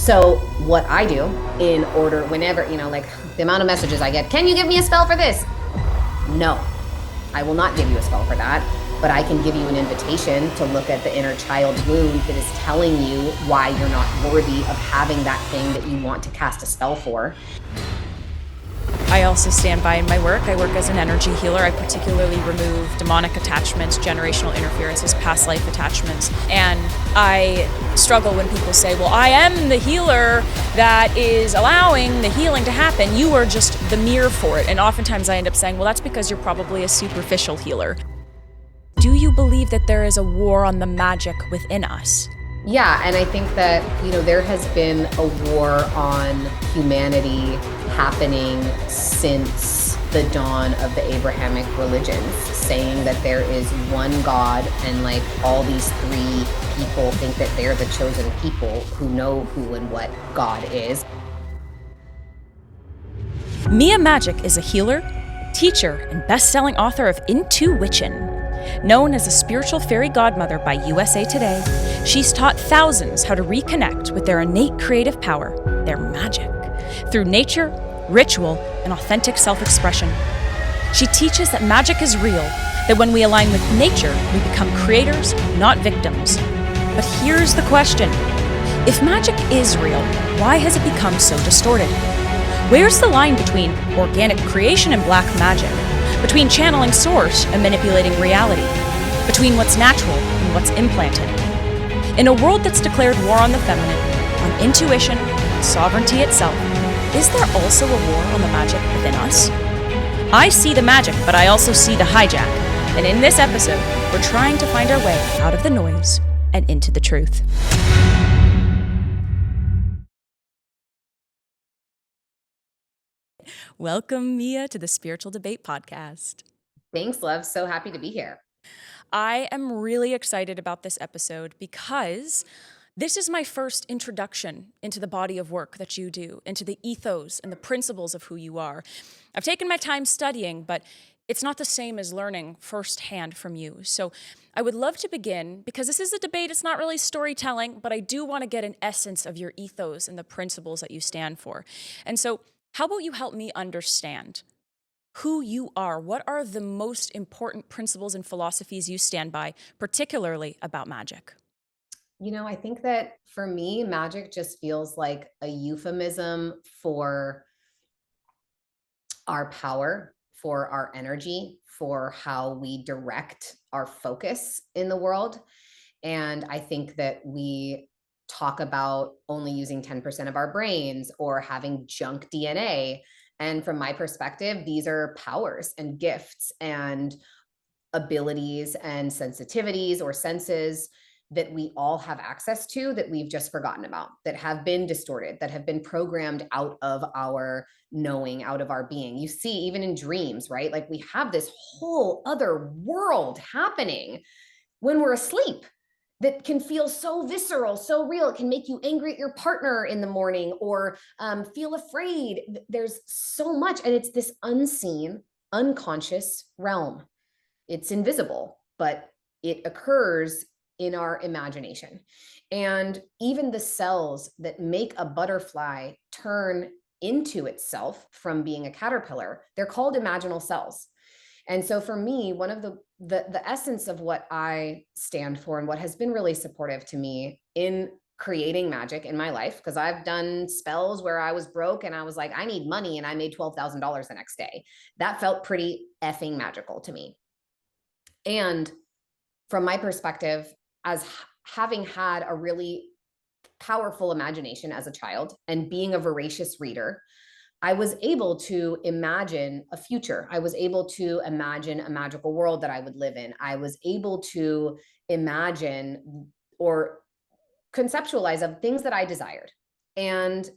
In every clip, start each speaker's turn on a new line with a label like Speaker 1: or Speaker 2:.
Speaker 1: So what I do in order, whenever, like the amount of messages I get, can you give me a spell for this? No, I will not give you a spell for that, but I can give you an invitation to look at the inner child wound that is telling you why you're not worthy of having that thing that you want to cast a spell for.
Speaker 2: I also stand by in my work. I work as an energy healer. I particularly remove demonic attachments, generational interferences, past life attachments. And I struggle when people say, well, I am the healer that is allowing the healing to happen. You are just the mirror for it. And oftentimes I end up saying, well, that's because you're probably a superficial healer. Do you believe that there is a war on the magic within us?
Speaker 1: Yeah, and I think that, there has been a war on humanity happening since the dawn of the Abrahamic religions, saying that there is one God and like all these three people think that they're the chosen people who know who and what God is.
Speaker 2: Mia Magik is a healer, teacher, and best-selling author of IntuWitchin. Known as a spiritual fairy godmother by USA Today, she's taught thousands how to reconnect with their innate creative power, their magic, through nature, ritual, and authentic self-expression. She teaches that magic is real, that when we align with nature, we become creators, not victims. But here's the question. If magic is real, why has it become so distorted? Where's the line between organic creation and black magic? Between channeling source and manipulating reality, between what's natural and what's implanted. In a world that's declared war on the feminine, on intuition, and sovereignty itself, is there also a war on the magic within us? I see the magic, but I also see the hijack. And in this episode, we're trying to find our way out of the noise and into the truth. Welcome, Mia, to the Spiritual Debate Podcast.
Speaker 1: Thanks, love. So happy to be here.
Speaker 2: I am really excited about this episode because this is my first introduction into the body of work that you do, into the ethos and the principles of who you are. I've taken my time studying, but it's not the same as learning firsthand from you. So I would love to begin, because this is a debate, it's not really storytelling, but I do want to get an essence of your ethos and the principles that you stand for. And so how about you help me understand who you are? What are the most important principles and philosophies you stand by, particularly about magic?
Speaker 1: I think that for me, magic just feels like a euphemism for our power, for our energy, for how we direct our focus in the world. And I think that we talk about only using 10% of our brains or having junk DNA. And from my perspective, these are powers and gifts and abilities and sensitivities or senses that we all have access to that we've just forgotten about, that have been distorted, that have been programmed out of our knowing, out of our being. You see, even in dreams, right? Like we have this whole other world happening when we're asleep that can feel so visceral, so real. It can make you angry at your partner in the morning or feel afraid. There's so much, and it's this unseen, unconscious realm. It's invisible, but it occurs in our imagination. And even the cells that make a butterfly turn into itself from being a caterpillar, they're called imaginal cells. And so for me, one of the essence of what I stand for and what has been really supportive to me in creating magic in my life, because I've done spells where I was broke and I was like, I need money, and I made $12,000 the next day. That felt pretty effing magical to me. And from my perspective, as having had a really powerful imagination as a child and being a voracious reader, I was able to imagine a future. I was able to imagine a magical world that I would live in. I was able to imagine or conceptualize of things that I desired. And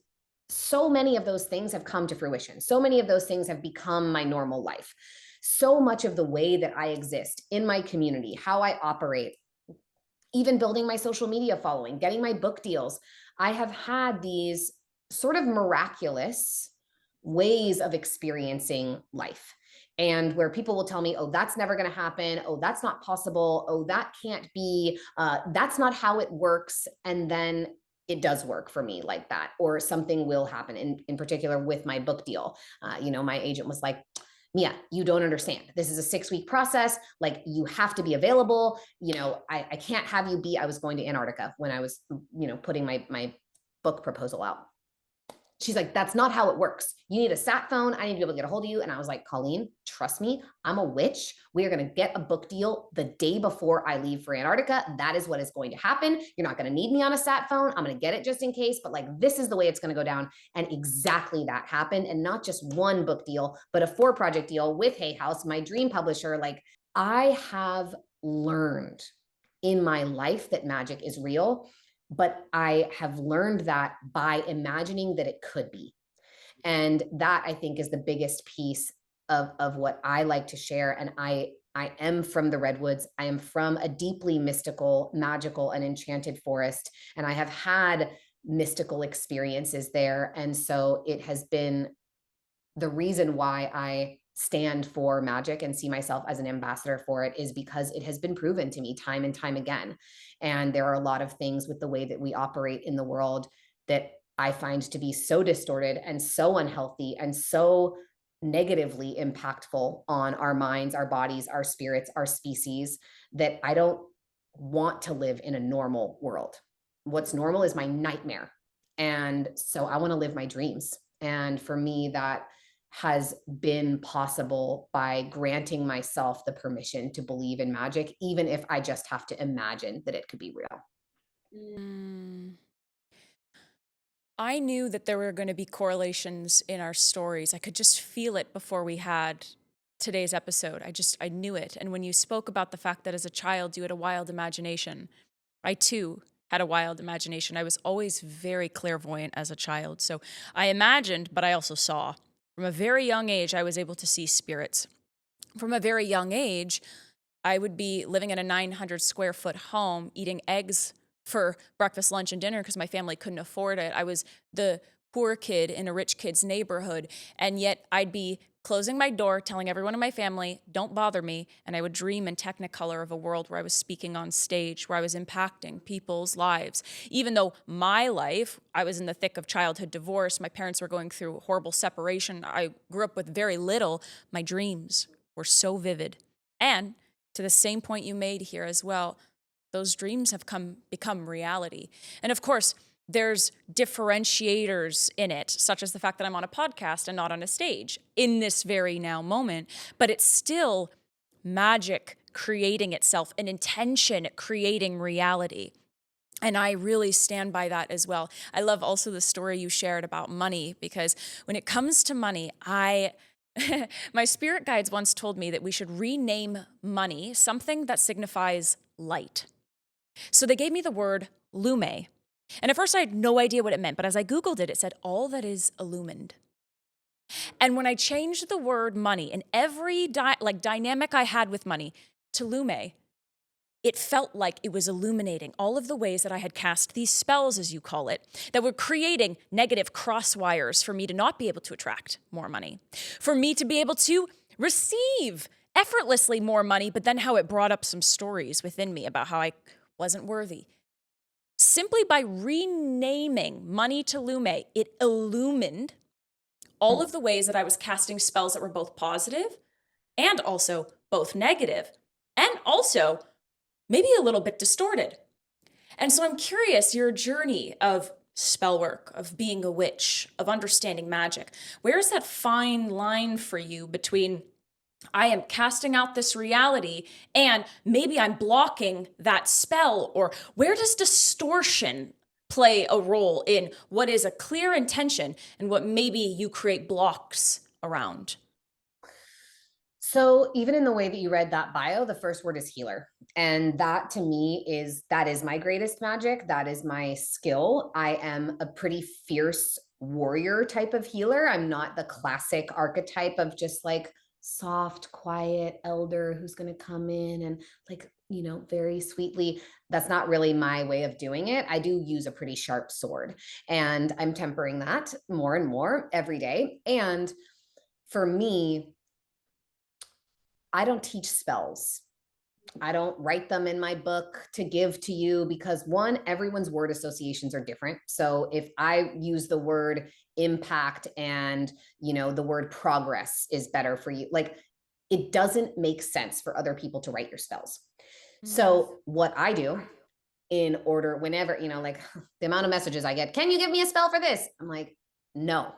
Speaker 1: so many of those things have come to fruition. So many of those things have become my normal life. So much of the way that I exist in my community, how I operate, even building my social media following, getting my book deals, I have had these sort of miraculous ways of experiencing life. And where people will tell me, oh, that's never going to happen. Oh, that's not possible. Oh, that can't be. That's not how it works. And then it does work for me like that, or something will happen. In particular with my book deal, my agent was like, Mia, you don't understand. This is a 6-week process. Like, you have to be available. I can't have you be, I was going to Antarctica when I was, putting my book proposal out. She's like, that's not how it works. You need a sat phone. I need to be able to get a hold of you. And I was like, Colleen, trust me, I'm a witch. We are going to get a book deal the day before I leave for Antarctica. That is what is going to happen. You're not going to need me on a sat phone. I'm going to get it just in case, but like, this is the way it's going to go down. And exactly that happened. And not just one book deal, but a 4-project deal with Hay House, my dream publisher. Like, I have learned in my life that magic is real, but I have learned that by imagining that it could be. And that, I think, is the biggest piece of what I like to share. And I am from the Redwoods. I am from a deeply mystical, magical, and enchanted forest. And I have had mystical experiences there. And so it has been the reason why I stand for magic and see myself as an ambassador for it, is because it has been proven to me time and time again. And there are a lot of things with the way that we operate in the world that I find to be so distorted and so unhealthy and so negatively impactful on our minds, our bodies, our spirits, our species, that I don't want to live in a normal world. What's normal is my nightmare. And so I want to live my dreams. And for me, that has been possible by granting myself the permission to believe in magic, even if I just have to imagine that it could be real.
Speaker 2: I knew that there were going to be correlations in our stories. I could just feel it before we had today's episode. I knew it. And when you spoke about the fact that as a child you had a wild imagination, I too had a wild imagination. I was always very clairvoyant as a child. So I imagined, but I also saw. From a very young age, I was able to see spirits. From a very young age, I would be living in a 900 square foot home, eating eggs for breakfast, lunch, and dinner because my family couldn't afford it. I was the poor kid in a rich kid's neighborhood, and yet I'd be closing my door, telling everyone in my family, don't bother me, and I would dream in Technicolor of a world where I was speaking on stage, where I was impacting people's lives. Even though my life, I was in the thick of childhood divorce, my parents were going through horrible separation, I grew up with very little, my dreams were so vivid. And to the same point you made here as well, those dreams have become reality. And of course, there's differentiators in it, such as the fact that I'm on a podcast and not on a stage in this very now moment, but it's still magic creating itself, an intention creating reality. And I really stand by that as well. I love also the story you shared about money, because when it comes to money, my spirit guides once told me that we should rename money something that signifies light. So they gave me the word Lumi. And at first I had no idea what it meant, but as I Googled it, it said all that is illumined. And when I changed the word money and every dynamic I had with money to Lume, it felt like it was illuminating all of the ways that I had cast these spells, as you call it, that were creating negative crosswires for me to not be able to attract more money, for me to be able to receive effortlessly more money, but then how it brought up some stories within me about how I wasn't worthy. Simply by renaming money to Lume, it illumined all of the ways that I was casting spells that were both positive and also both negative, and also maybe a little bit distorted. And so I'm curious, your journey of spell work, of being a witch, of understanding magic, where is that fine line for you between I am casting out this reality and maybe I'm blocking that spell? Or where does distortion play a role in what is a clear intention and what maybe you create blocks around?
Speaker 1: So even in the way that you read that bio, the first word is healer. And that to me is my greatest magic. That is my skill. I am a pretty fierce warrior type of healer. I'm not the classic archetype of just like soft, quiet elder who's going to come in and like, very sweetly. That's not really my way of doing it. I do use a pretty sharp sword, and I'm tempering that more and more every day. And for me, I don't teach spells. I don't write them in my book to give to you because one, everyone's word associations are different. So if I use the word impact and, the word progress is better for you, like it doesn't make sense for other people to write your spells.
Speaker 2: Mm.
Speaker 1: So what I do in order, whenever, like the amount of messages I get, can you give me a spell for this? I'm like, no,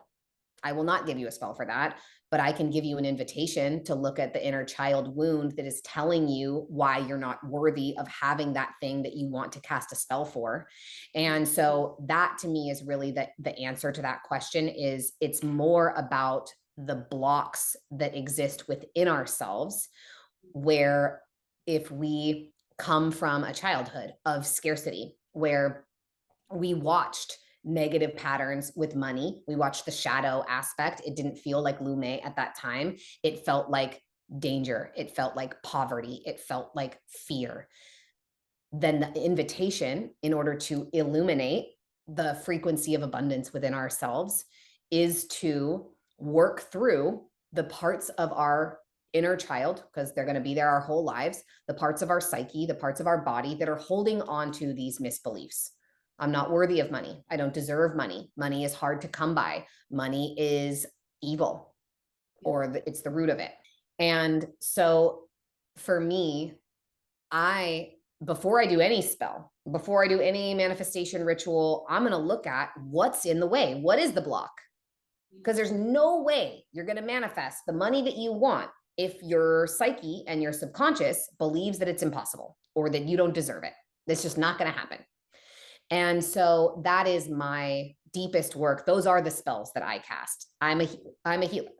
Speaker 1: I will not give you a spell for that, but I can give you an invitation to look at the inner child wound that is telling you why you're not worthy of having that thing that you want to cast a spell for. And so that to me is really the answer to that question. Is it's more about the blocks that exist within ourselves, where if we come from a childhood of scarcity where we watched negative patterns with money. We watched the shadow aspect. It didn't feel like Lumi at that time. It felt like danger. It felt like poverty. It felt like fear. Then the invitation, in order to illuminate the frequency of abundance within ourselves, is to work through the parts of our inner child, because they're going to be there our whole lives, the parts of our psyche, the parts of our body that are holding on to these misbeliefs. I'm not worthy of money. I don't deserve money. Money is hard to come by. Money is evil, or it's the root of it. And so for me, I, before I do any spell, before I do any manifestation ritual, I'm going to look at what's in the way. What is the block? Because there's no way you're going to manifest the money that you want if your psyche and your subconscious believes that it's impossible or that you don't deserve it. It's just not going to happen. And so that is my deepest work. Those are the spells that I cast. I'm a healer.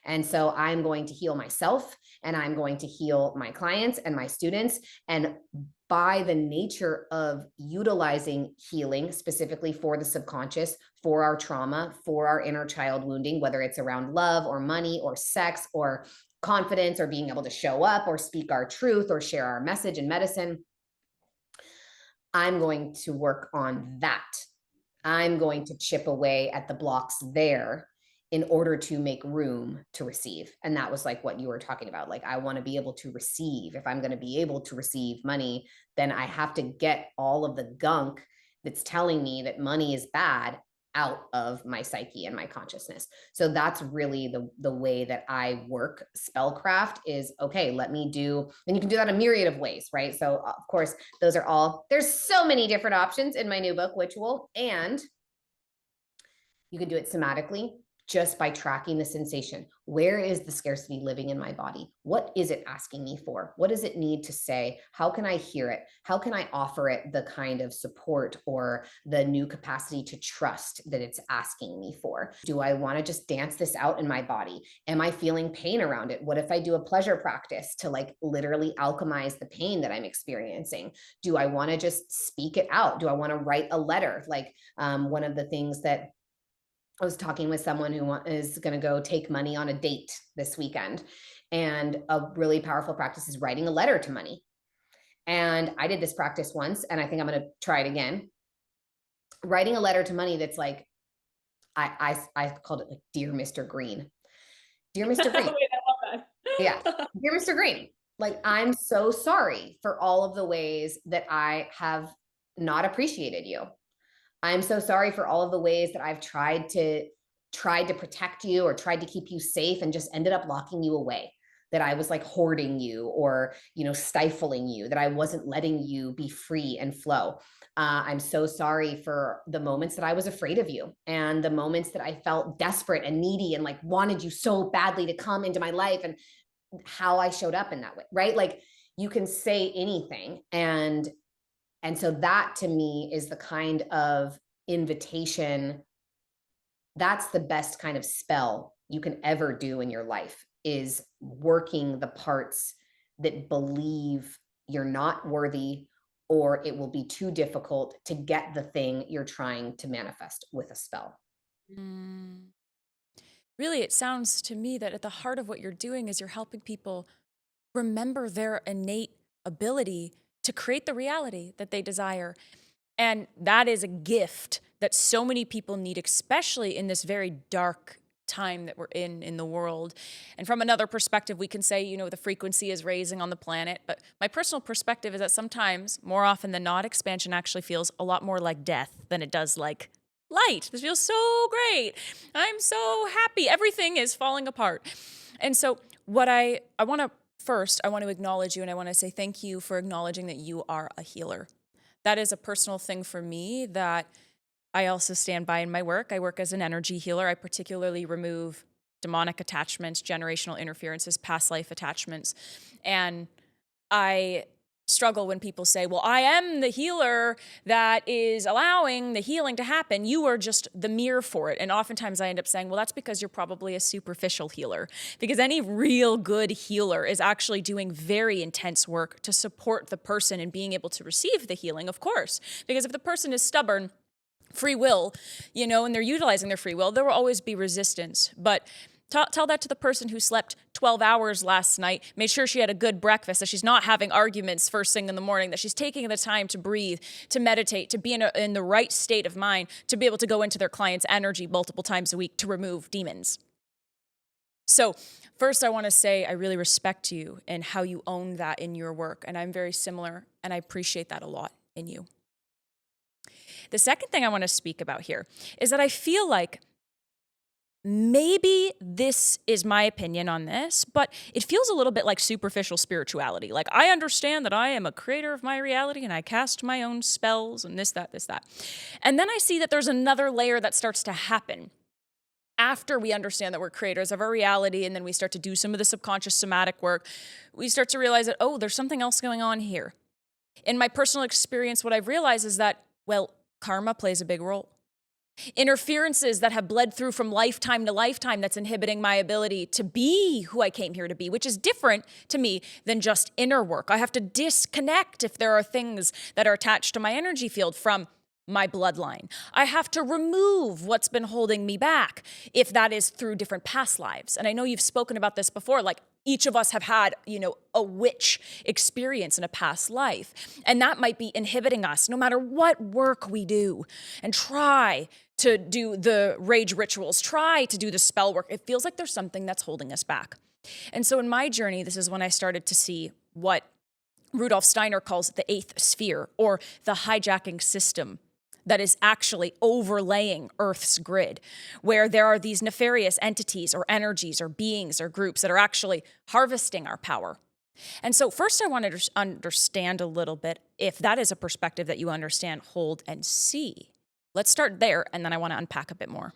Speaker 1: And so I'm going to heal myself, and I'm going to heal my clients and my students. And by the nature of utilizing healing specifically for the subconscious, for our trauma, for our inner child wounding, whether it's around love or money or sex or confidence or being able to show up or speak our truth or share our message in medicine, I'm going to work on that. I'm going to chip away at the blocks there in order to make room to receive. And that was like what you were talking about. Like, I want to be able to receive. If I'm going to be able to receive money, then I have to get all of the gunk that's telling me that money is bad out of my psyche and my consciousness. So that's really the way that I work spellcraft is, okay, let me do, and you can do that a myriad of ways, right? So of course, those are all, there's so many different options in my new book, Witchful, and you can do it somatically just by tracking the sensation. Where is the scarcity living in my body? What is it asking me for? What does it need to say? How can I hear it? How can I offer it the kind of support or the new capacity to trust that it's asking me for? Do I want to just dance this out in my body? Am I feeling pain around it? What if I do a pleasure practice to like literally alchemize the pain that I'm experiencing? Do I want to just speak it out? Do I want to write a letter? Like one of the things that I was talking with someone who is going to go take money on a date this weekend. And a really powerful practice is writing a letter to money. And I did this practice once, and I think I'm going to try it again. Writing a letter to money that's like, I called it like, Dear Mr. Green. Dear Mr. Green.
Speaker 3: Wait, I love
Speaker 1: Yeah.
Speaker 3: that.
Speaker 1: Dear Mr. Green. Like, I'm so sorry for all of the ways that I have not appreciated you. I'm so sorry for all of the ways that I've tried to protect you or tried to keep you safe and just ended up locking you away. That I was like hoarding you or, stifling you, that I wasn't letting you be free and flow. I'm so sorry for the moments that I was afraid of you and the moments that I felt desperate and needy and like wanted you so badly to come into my life and how I showed up in that way, right? Like, you can say anything, and so that to me is the kind of invitation. That's the best kind of spell you can ever do in your life, is working the parts that believe you're not worthy or it will be too difficult to get the thing you're trying to manifest with a spell.
Speaker 2: Mm. Really, it sounds to me that at the heart of what you're doing is you're helping people remember their innate ability to create the reality that they desire. And that is a gift that so many people need, especially in this very dark time that we're in the world. And from another perspective, we can say, the frequency is raising on the planet. But my personal perspective is that sometimes, more often than not, expansion actually feels a lot more like death than it does like light. This feels so great. I'm so happy. Everything is falling apart. And so what I want to first, I want to acknowledge you, and I want to say thank you for acknowledging that you are a healer. That is a personal thing for me that I also stand by in my work. I work as an energy healer. I particularly remove demonic attachments, generational interferences, past life attachments. And I struggle when people say, well, I am the healer that is allowing the healing to happen. You are just the mirror for it. And oftentimes I end up saying, well, that's because you're probably a superficial healer. Because any real good healer is actually doing very intense work to support the person in being able to receive the healing, of course. Because if the person is stubborn, free will, and they're utilizing their free will, there will always be resistance. But tell that to the person who slept 12 hours last night, made sure she had a good breakfast, that she's not having arguments first thing in the morning, that she's taking the time to breathe, to meditate, to be in the right state of mind, to be able to go into their client's energy multiple times a week to remove demons. So first, I want to say I really respect you and how you own that in your work. And I'm very similar, and I appreciate that a lot in you. The second thing I want to speak about here is that I feel like maybe this is my opinion on this, but it feels a little bit like superficial spirituality. Like, I understand that I am a creator of my reality and I cast my own spells and this, that. And then I see that there's another layer that starts to happen after we understand that we're creators of our reality, and then we start to do some of the subconscious somatic work. We start to realize that, oh, there's something else going on here. In my personal experience, what I've realized is that, well, karma plays a big role. Interferences that have bled through from lifetime to lifetime that's inhibiting my ability to be who I came here to be, which is different to me than just inner work. I have to disconnect if there are things that are attached to my energy field from my bloodline. I have to remove what's been holding me back if that is through different past lives. And I know you've spoken about this before, like each of us have had, a witch experience in a past life. And that might be inhibiting us no matter what work we do and try to do the rage rituals, try to do the spell work. It feels like there's something that's holding us back. And so in my journey, this is when I started to see what Rudolf Steiner calls the eighth sphere, or the hijacking system that is actually overlaying Earth's grid, where there are these nefarious entities or energies or beings or groups that are actually harvesting our power. And so first I want to understand a little bit, if that is a perspective that you understand, hold, and see. Let's start there, and then I want to unpack a bit more.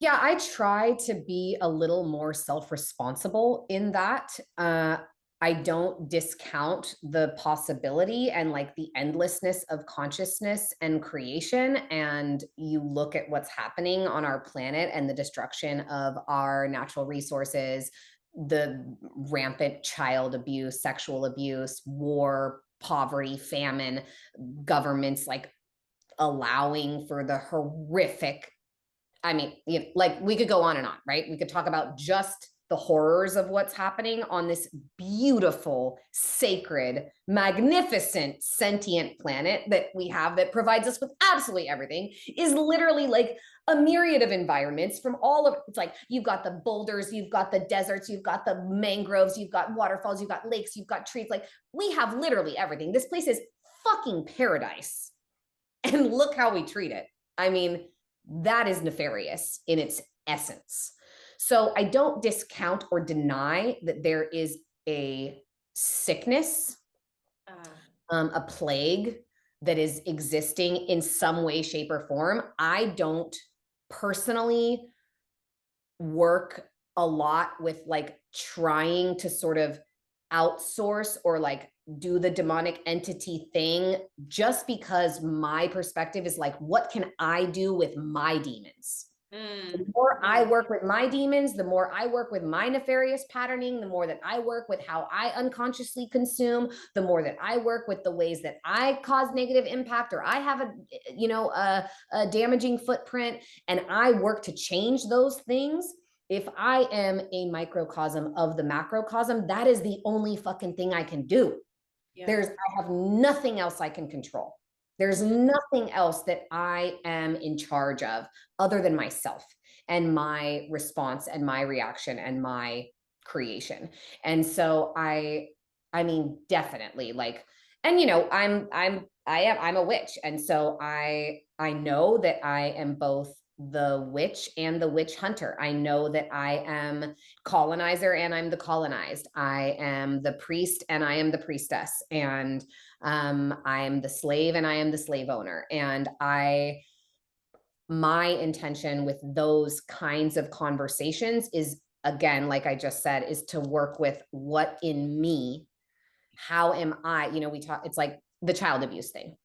Speaker 1: Yeah, I try to be a little more self-responsible in that. I don't discount the possibility and like the endlessness of consciousness and creation. And you look at what's happening on our planet and the destruction of our natural resources, the rampant child abuse, sexual abuse, war, poverty, famine, governments like allowing for the horrific. I mean, like we could go on and on, right? We could talk about just the horrors of what's happening on this beautiful, sacred, magnificent, sentient planet that we have that provides us with absolutely everything, is literally like a myriad of environments from all of, it's like, you've got the boulders, you've got the deserts, you've got the mangroves, you've got waterfalls, you've got lakes, you've got trees. Like, we have literally everything. This place is fucking paradise. And look how we treat it. I mean, that is nefarious in its essence. So I don't discount or deny that there is a sickness, a plague that is existing in some way, shape, or form. I don't personally work a lot with like trying to sort of outsource or like do the demonic entity thing, just because my perspective is like, what can I do with my demons? The more I work with my demons, the more I work with my nefarious patterning, the more that I work with how I unconsciously consume, the more that I work with the ways that I cause negative impact, or I have a damaging footprint, and I work to change those things. If I am a microcosm of the macrocosm, that is the only fucking thing I can do. Yeah. I have nothing else I can control. There's nothing else that I am in charge of other than myself. and my response and my reaction and my creation. And so I mean, definitely like, and you know, I'm a witch. And so I know that I am both the witch and the witch hunter. I know that I am colonizer and I'm the colonized. I am the priest and I am the priestess. And I am the slave and I am the slave owner. And my intention with those kinds of conversations is, again, like I just said, is to work with what in me, how am I, you know, we talk, it's like the child abuse thing.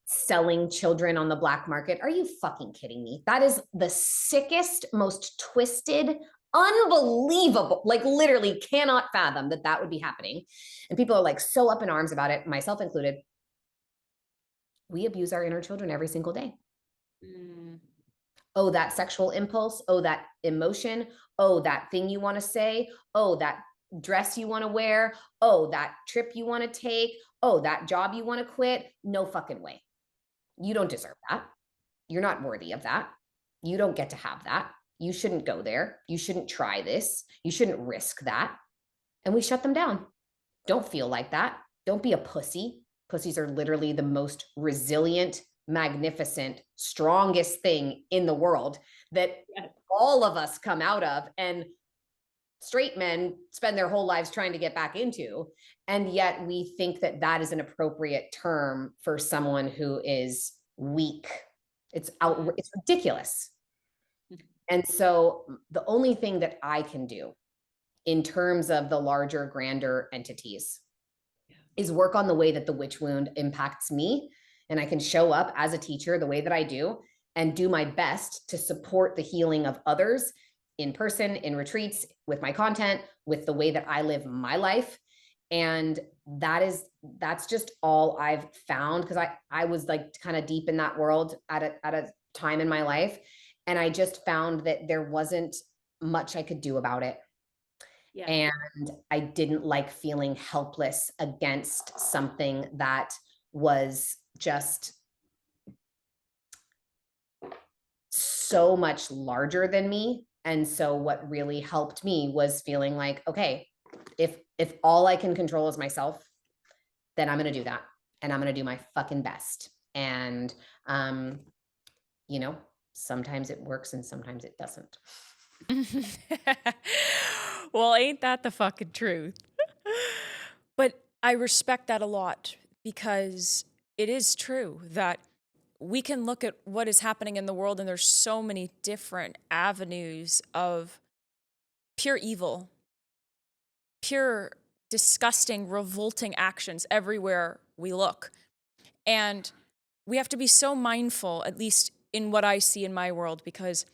Speaker 1: Selling children on the black market. Are you fucking kidding me? That is the sickest, most twisted, unbelievable, like literally cannot fathom that that would be happening. And people are like so up in arms about it, myself included. We abuse our inner children every single day. Oh, that sexual impulse. Oh, that emotion. Oh, that thing you want to say. Oh, that dress you want to wear. Oh, that trip you want to take. Oh, that job you want to quit. No fucking way. You don't deserve that. You're not worthy of that. You don't get to have that. You shouldn't go there. You shouldn't try this. You shouldn't risk that. And we shut them down. Don't feel like that. Don't be a pussy. Pussies are literally the most resilient, magnificent, strongest thing in the world that all of us come out of. And straight men spend their whole lives trying to get back into. And yet we think that that is an appropriate term for someone who is weak. It's ridiculous. And so the only thing that I can do in terms of the larger, grander entities is work on the way that the witch wound impacts me. And I can show up as a teacher the way that I do and do my best to support the healing of others in person, in retreats, with my content, with the way that I live my life. And that's just all I've found, because I was like kind of deep in that world at a time in my life. And I just found that there wasn't much I could do about it. Yeah. And I didn't like feeling helpless against something that was just so much larger than me. And so what really helped me was feeling like, okay, if all I can control is myself, then I'm going to do that. And I'm going to do my fucking best. And, you know, sometimes it works and sometimes it doesn't.
Speaker 2: Well, ain't that the fucking truth? But I respect that a lot, because it is true that we can look at what is happening in the world and there's so many different avenues of pure evil, pure disgusting, revolting actions everywhere we look. And we have to be so mindful, at least in what I see in my world, because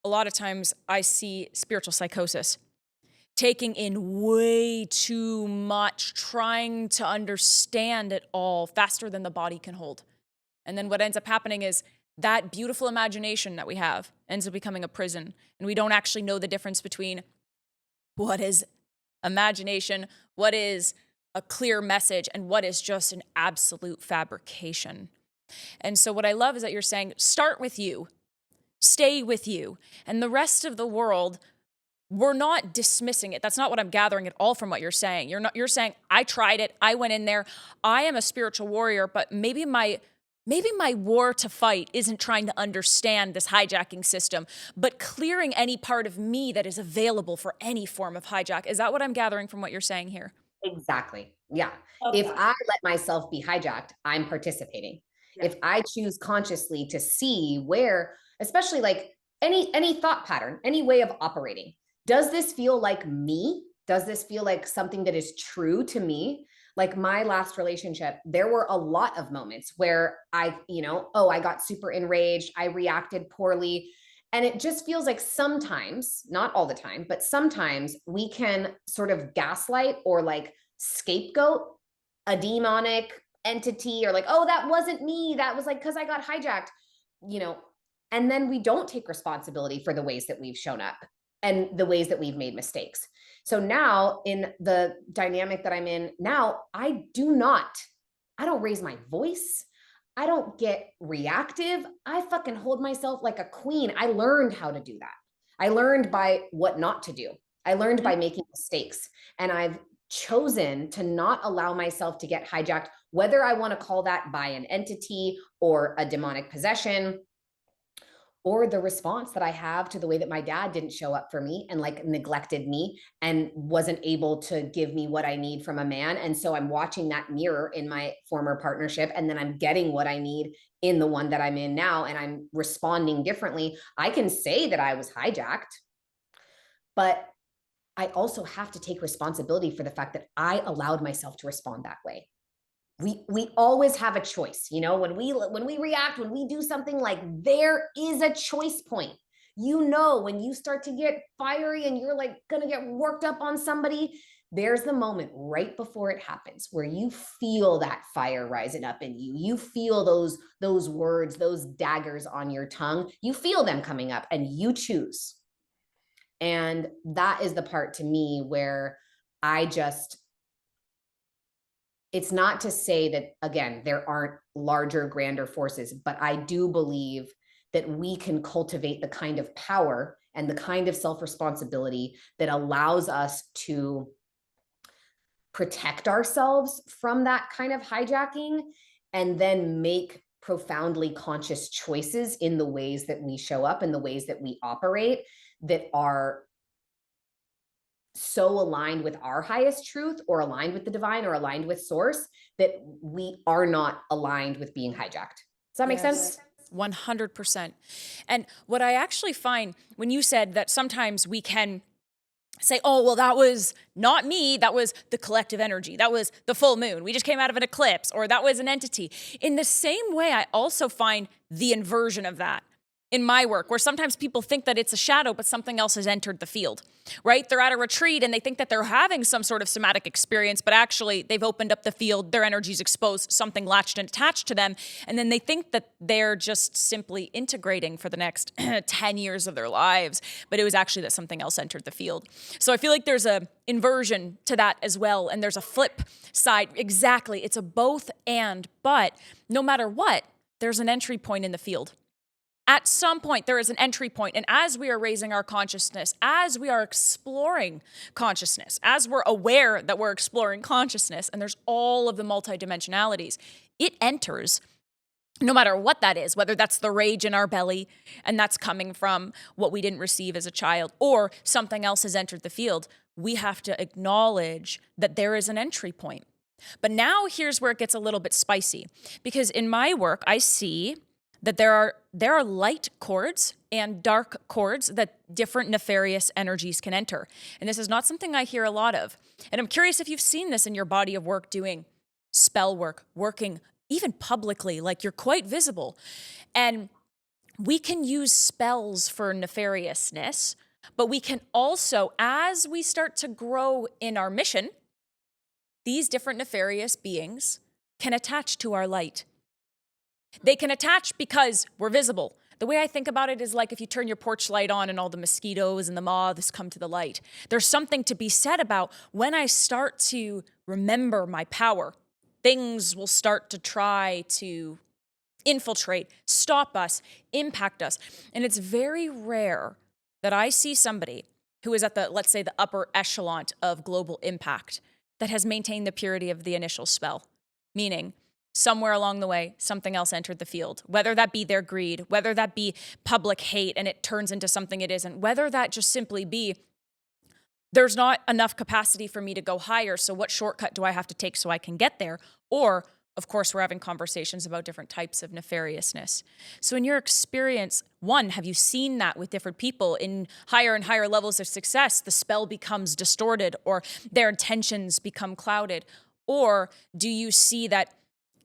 Speaker 2: a lot of times I see spiritual psychosis, taking in way too much, trying to understand it all faster than the body can hold. And then what ends up happening is that beautiful imagination that we have ends up becoming a prison. And we don't actually know the difference between what is imagination, what is a clear message, and what is just an absolute fabrication. And so what I love is that you're saying, start with you, stay with you, and the rest of the world, we're not dismissing it. That's not what I'm gathering at all from what you're saying. You're saying, I tried it, I went in there, I am a spiritual warrior, but maybe my war to fight isn't trying to understand this hijacking system, but clearing any part of me that is available for any form of hijack. Is that what I'm gathering from what you're saying here?
Speaker 1: Exactly. Yeah.
Speaker 2: Okay.
Speaker 1: If I let myself be hijacked, I'm participating. Yeah. If I choose consciously to see where, especially like any thought pattern, any way of operating, does this feel like me? Does this feel like something that is true to me? Like my last relationship, there were a lot of moments where I got super enraged. I reacted poorly. And it just feels like sometimes, not all the time, but sometimes we can sort of gaslight or like scapegoat a demonic entity, or like, oh, that wasn't me. That was like, because I got hijacked, and then we don't take responsibility for the ways that we've shown up and the ways that we've made mistakes. So now in the dynamic that I'm in now, I don't raise my voice. I don't get reactive. I fucking hold myself like a queen. I learned how to do that. I learned by what not to do. I learned by making mistakes. And I've chosen to not allow myself to get hijacked, whether I want to call that by an entity or a demonic possession, or the response that I have to the way that my dad didn't show up for me and like neglected me and wasn't able to give me what I need from a man. And so I'm watching that mirror in my former partnership, and then I'm getting what I need in the one that I'm in now, and I'm responding differently. I can say that I was hijacked, but I also have to take responsibility for the fact that I allowed myself to respond that way. We always have a choice, you know, when we react, when we do something, like, there is a choice point. You know, when you start to get fiery and you're like gonna get worked up on somebody, there's the moment right before it happens where you feel that fire rising up in you. You feel those words, those daggers on your tongue. You feel them coming up and you choose. And that is the part to me where I just, it's not to say that, again, there aren't larger, grander forces, but I do believe that we can cultivate the kind of power and the kind of self-responsibility that allows us to protect ourselves from that kind of hijacking, and then make profoundly conscious choices in the ways that we show up and the ways that we operate that are so aligned with our highest truth, or aligned with the divine, or aligned with source, that we are not aligned with being hijacked. Does that make sense?
Speaker 2: 100%. And what I actually find when you said that sometimes we can say, oh, well, that was not me. That was the collective energy. That was the full moon. We just came out of an eclipse, or that was an entity. In the same way, I also find the inversion of that in my work, where sometimes people think that it's a shadow, but something else has entered the field, right? They're at a retreat and they think that they're having some sort of somatic experience, but actually they've opened up the field, their energy's exposed, something latched and attached to them. And then they think that they're just simply integrating for the next 10 years of their lives. But it was actually that something else entered the field. So I feel like there's a inversion to that as well. And there's a flip side. Exactly. It's a both and, but no matter what, there's an entry point in the field. At some point, there is an entry point. And as we are raising our consciousness, as we are exploring consciousness, as we're aware that we're exploring consciousness, and there's all of the multidimensionalities, it enters, no matter what that is, whether that's the rage in our belly, and that's coming from what we didn't receive as a child, or something else has entered the field. We have to acknowledge that there is an entry point. But now here's where it gets a little bit spicy, because in my work, I see that there are light chords and dark chords that different nefarious energies can enter. And this is not something I hear a lot of. And I'm curious if you've seen this in your body of work, doing spell work, working even publicly, like you're quite visible. And we can use spells for nefariousness, but we can also, as we start to grow in our mission, these different nefarious beings can attach to our light. They can attach because we're visible. The way I think about it is like if you turn your porch light on and all the mosquitoes and the moths come to the light. There's something to be said about when I start to remember my power, things will start to try to infiltrate, stop us, impact us. And it's very rare that I see somebody who is at the, let's say, the upper echelon of global impact that has maintained the purity of the initial spell, meaning somewhere along the way, something else entered the field, whether that be their greed, whether that be public hate and it turns into something it isn't, whether that just simply be, there's not enough capacity for me to go higher, so what shortcut do I have to take so I can get there? Or, of course, we're having conversations about different types of nefariousness. So in your experience, one, have you seen that with different people in higher and higher levels of success? The spell becomes distorted or their intentions become clouded. Or do you see that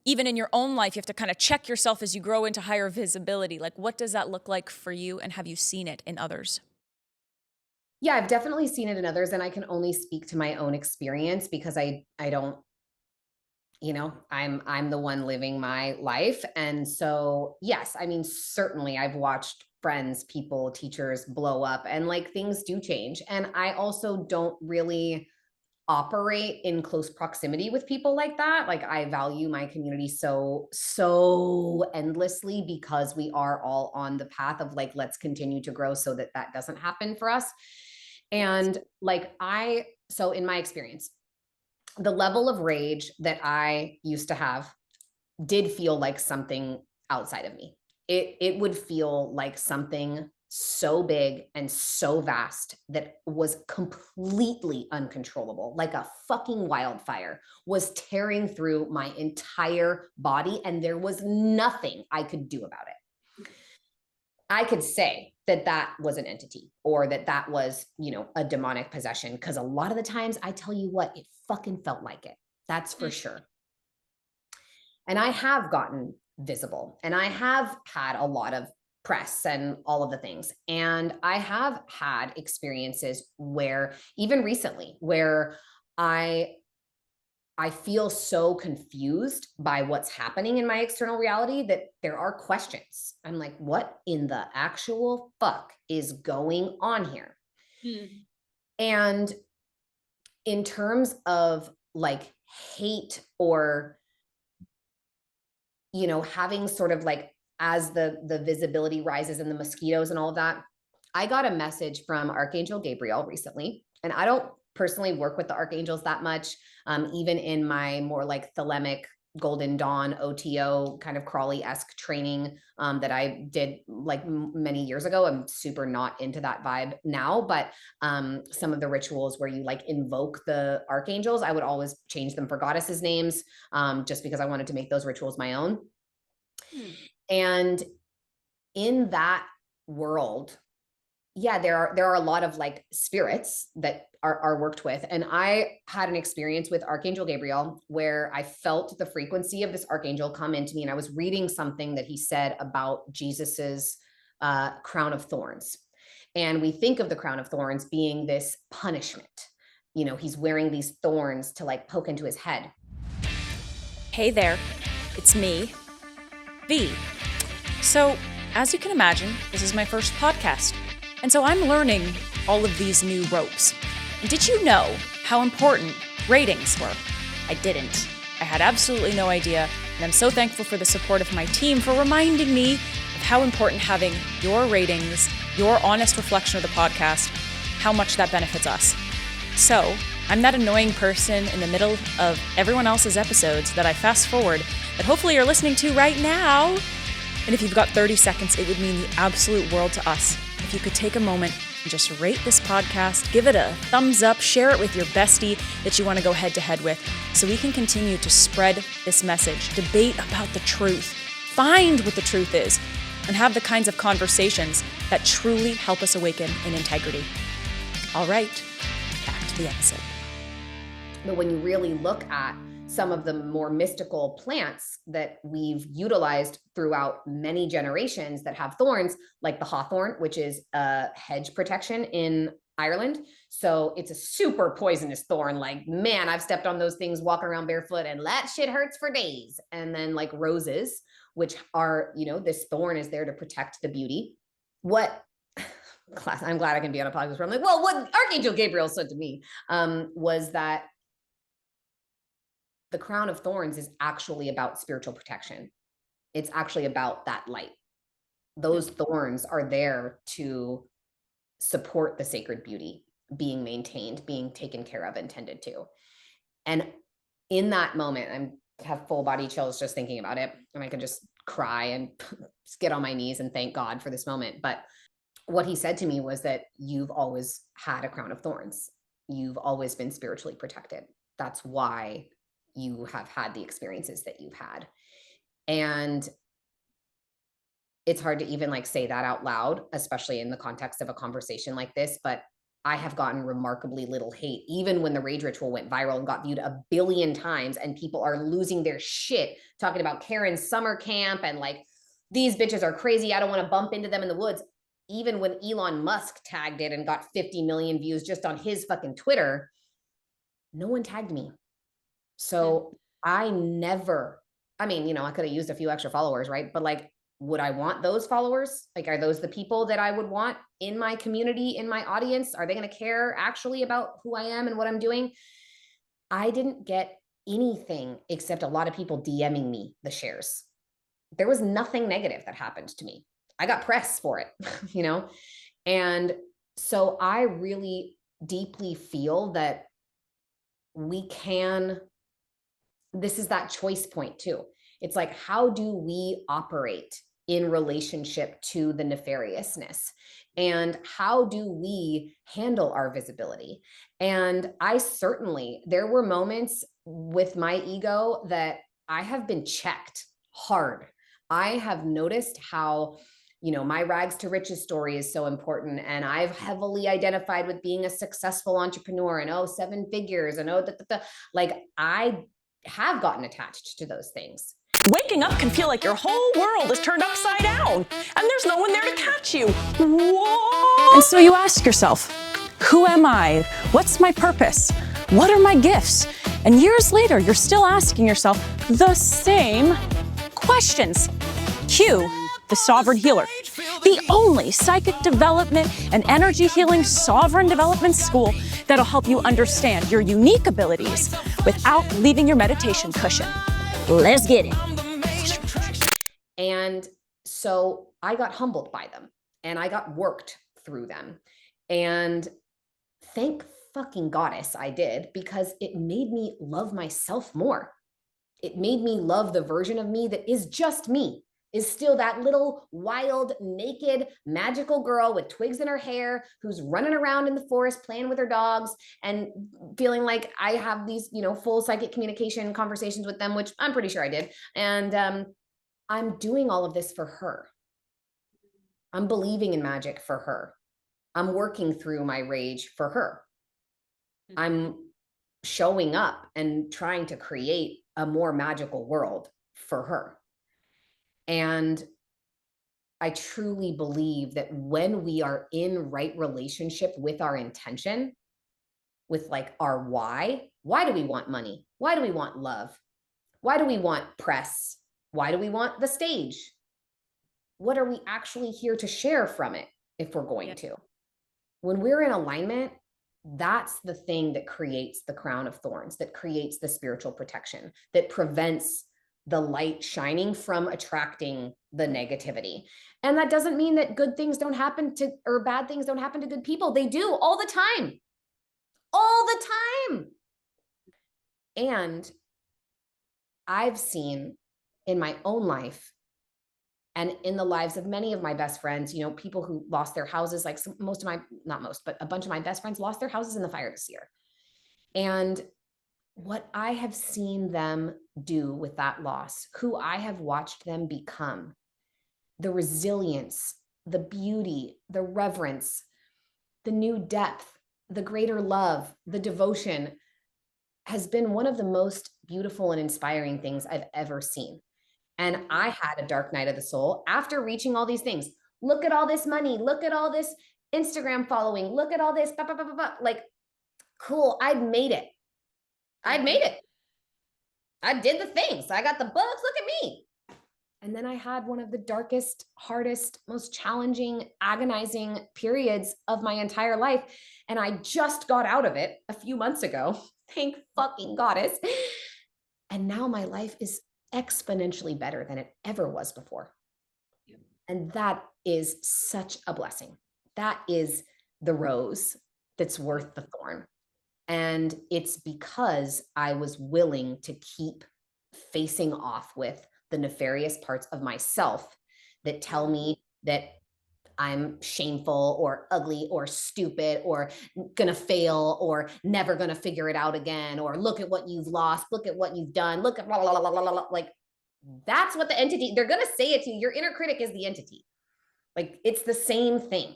Speaker 2: even in your own life, you have to kind of check yourself as you grow into higher visibility? Like, what does that look like for you? And have you seen it in others?
Speaker 1: Yeah, I've definitely seen it in others, and I can only speak to my own experience because I don't, you know, I'm the one living my life. And so, yes, I mean, certainly I've watched friends, people, teachers blow up, and like things do change. And I also don't really operate in close proximity with people like that. Like I value my community so endlessly because we are all on the path of like, let's continue to grow so that that doesn't happen for us. And like so in my experience, the level of rage that I used to have did feel like something outside of me. It would feel like something so big and so vast that was completely uncontrollable, like a fucking wildfire was tearing through my entire body, and there was nothing I could do about it. I could say that that was an entity or that that was, a demonic possession, because a lot of the times I tell you what, it fucking felt like it. That's for sure. And I have gotten visible and I have had a lot of press and all of the things. And I have had experiences where, even recently, where I feel so confused by what's happening in my external reality that there are questions. I'm like, what in the actual fuck is going on here? And in terms of like hate or having sort of like, as the visibility rises and the mosquitoes and all of that, I got a message from Archangel Gabriel recently, and I don't personally work with the archangels that much. Even in my more like thelemic Golden Dawn OTO kind of Crawley-esque training that I did like many years ago, I'm super not into that vibe now, but some of the rituals where you like invoke the archangels, I would always change them for goddesses names, just because I wanted to make those rituals my own. And in that world, yeah, there are a lot of like spirits that are worked with. And I had an experience with Archangel Gabriel where I felt the frequency of this archangel come into me. And I was reading something that he said about Jesus's crown of thorns. And we think of the crown of thorns being this punishment. He's wearing these thorns to like poke into his head.
Speaker 2: Hey there, it's me, V. So, as you can imagine, this is my first podcast. And so I'm learning all of these new ropes. And did you know how important ratings were? I didn't. I had absolutely no idea. And I'm so thankful for the support of my team for reminding me of how important having your ratings, your honest reflection of the podcast, how much that benefits us. So I'm that annoying person in the middle of everyone else's episodes that I fast forward that hopefully you're listening to right now. And if you've got 30 seconds, it would mean the absolute world to us if you could take a moment and just rate this podcast, give it a thumbs up, share it with your bestie that you want to go head to head with, so we can continue to spread this message, debate about the truth, find what the truth is, and have the kinds of conversations that truly help us awaken in integrity. All right, back to the episode.
Speaker 1: But when you really look at some of the more mystical plants that we've utilized throughout many generations that have thorns, like the hawthorn, which is a hedge protection in Ireland. So it's a super poisonous thorn. Like, man, I've stepped on those things walking around barefoot and that shit hurts for days. And then like roses, which are, this thorn is there to protect the beauty. I'm glad I can be on a podcast where I'm like, well, what Archangel Gabriel said to me was that the crown of thorns is actually about spiritual protection. It's actually about that light. Those thorns are there to support the sacred beauty being maintained, being taken care of and tended to. And in that moment, I have full body chills just thinking about it. And I could just cry and just get on my knees and thank God for this moment. But what he said to me was that you've always had a crown of thorns. You've always been spiritually protected. That's why you have had the experiences that you've had. And it's hard to even like say that out loud, especially in the context of a conversation like this, but I have gotten remarkably little hate, even when the rage ritual went viral and got viewed 1 billion times, and people are losing their shit talking about Karen's summer camp and like, these bitches are crazy, I don't want to bump into them in the woods. Even when Elon Musk tagged it and got 50 million views just on his fucking Twitter, no one tagged me. So I could have used a few extra followers, right? But like, would I want those followers? Like, are those the people that I would want in my community, in my audience? Are they going to care actually about who I am and what I'm doing? I didn't get anything except a lot of people DMing me the shares. There was nothing negative that happened to me. I got press for it, you know? And so I really deeply feel that we can, this is that choice point too. It's like, how do we operate in relationship to the nefariousness? And how do we handle our visibility? And I certainly, there were moments with my ego that I have been checked hard. I have noticed how, my rags to riches story is so important. And I've heavily identified with being a successful entrepreneur and, oh, 7 figures and, oh, like I have gotten attached to those things.
Speaker 2: Waking up can feel like your whole world is turned upside down, and there's no one there to catch you. Whoa! And so you ask yourself, who am I? What's my purpose? What are my gifts? And years later, you're still asking yourself the same questions. Cue the Sovereign Healer, the only psychic development and energy healing sovereign development school that'll help you understand your unique abilities without leaving your meditation cushion. Let's get it.
Speaker 1: And so I got humbled by them and I got worked through them. And thank fucking goddess I did, because it made me love myself more. It made me love the version of me that is just me, is still that little wild, naked, magical girl with twigs in her hair who's running around in the forest playing with her dogs and feeling like I have these, full psychic communication conversations with them, which I'm pretty sure I did. And I'm doing all of this for her. I'm believing in magic for her. I'm working through my rage for her. I'm showing up and trying to create a more magical world for her. And I truly believe that when we are in right relationship with our intention, with like our why do we want money? Why do we want love? Why do we want press? Why do we want the stage? What are we actually here to share from it if we're going to? When we're in alignment, that's the thing that creates the crown of thorns, that creates the spiritual protection, that prevents the light shining from attracting the negativity. And that doesn't mean that good things don't happen to, or bad things don't happen to good people. They do all the time. All the time. And I've seen in my own life and in the lives of many of my best friends, people who lost their houses, like not most, but a bunch of my best friends lost their houses in the fire this year. And what I have seen them do with that loss, who I have watched them become, the resilience, the beauty, the reverence, the new depth, the greater love, the devotion, has been one of the most beautiful and inspiring things I've ever seen. And I had a dark night of the soul after reaching all these things. Look at all this money. Look at all this Instagram following. Look at all this. Blah, blah, blah, blah, blah. Like, cool. I'd made it. I did the things. I got the books. Look at me. And then I had one of the darkest, hardest, most challenging, agonizing periods of my entire life. And I just got out of it a few months ago. Thank fucking goddess. And now my life is exponentially better than it ever was before. And that is such a blessing. That is the rose that's worth the thorn. And it's because I was willing to keep facing off with the nefarious parts of myself that tell me that I'm shameful or ugly or stupid or gonna fail or never gonna figure it out again, or look at what you've lost, look at what you've done, look at blah, blah, blah, blah, blah. Like, that's what the entity, they're gonna say it to you. Your inner critic is the entity. Like, it's the same thing.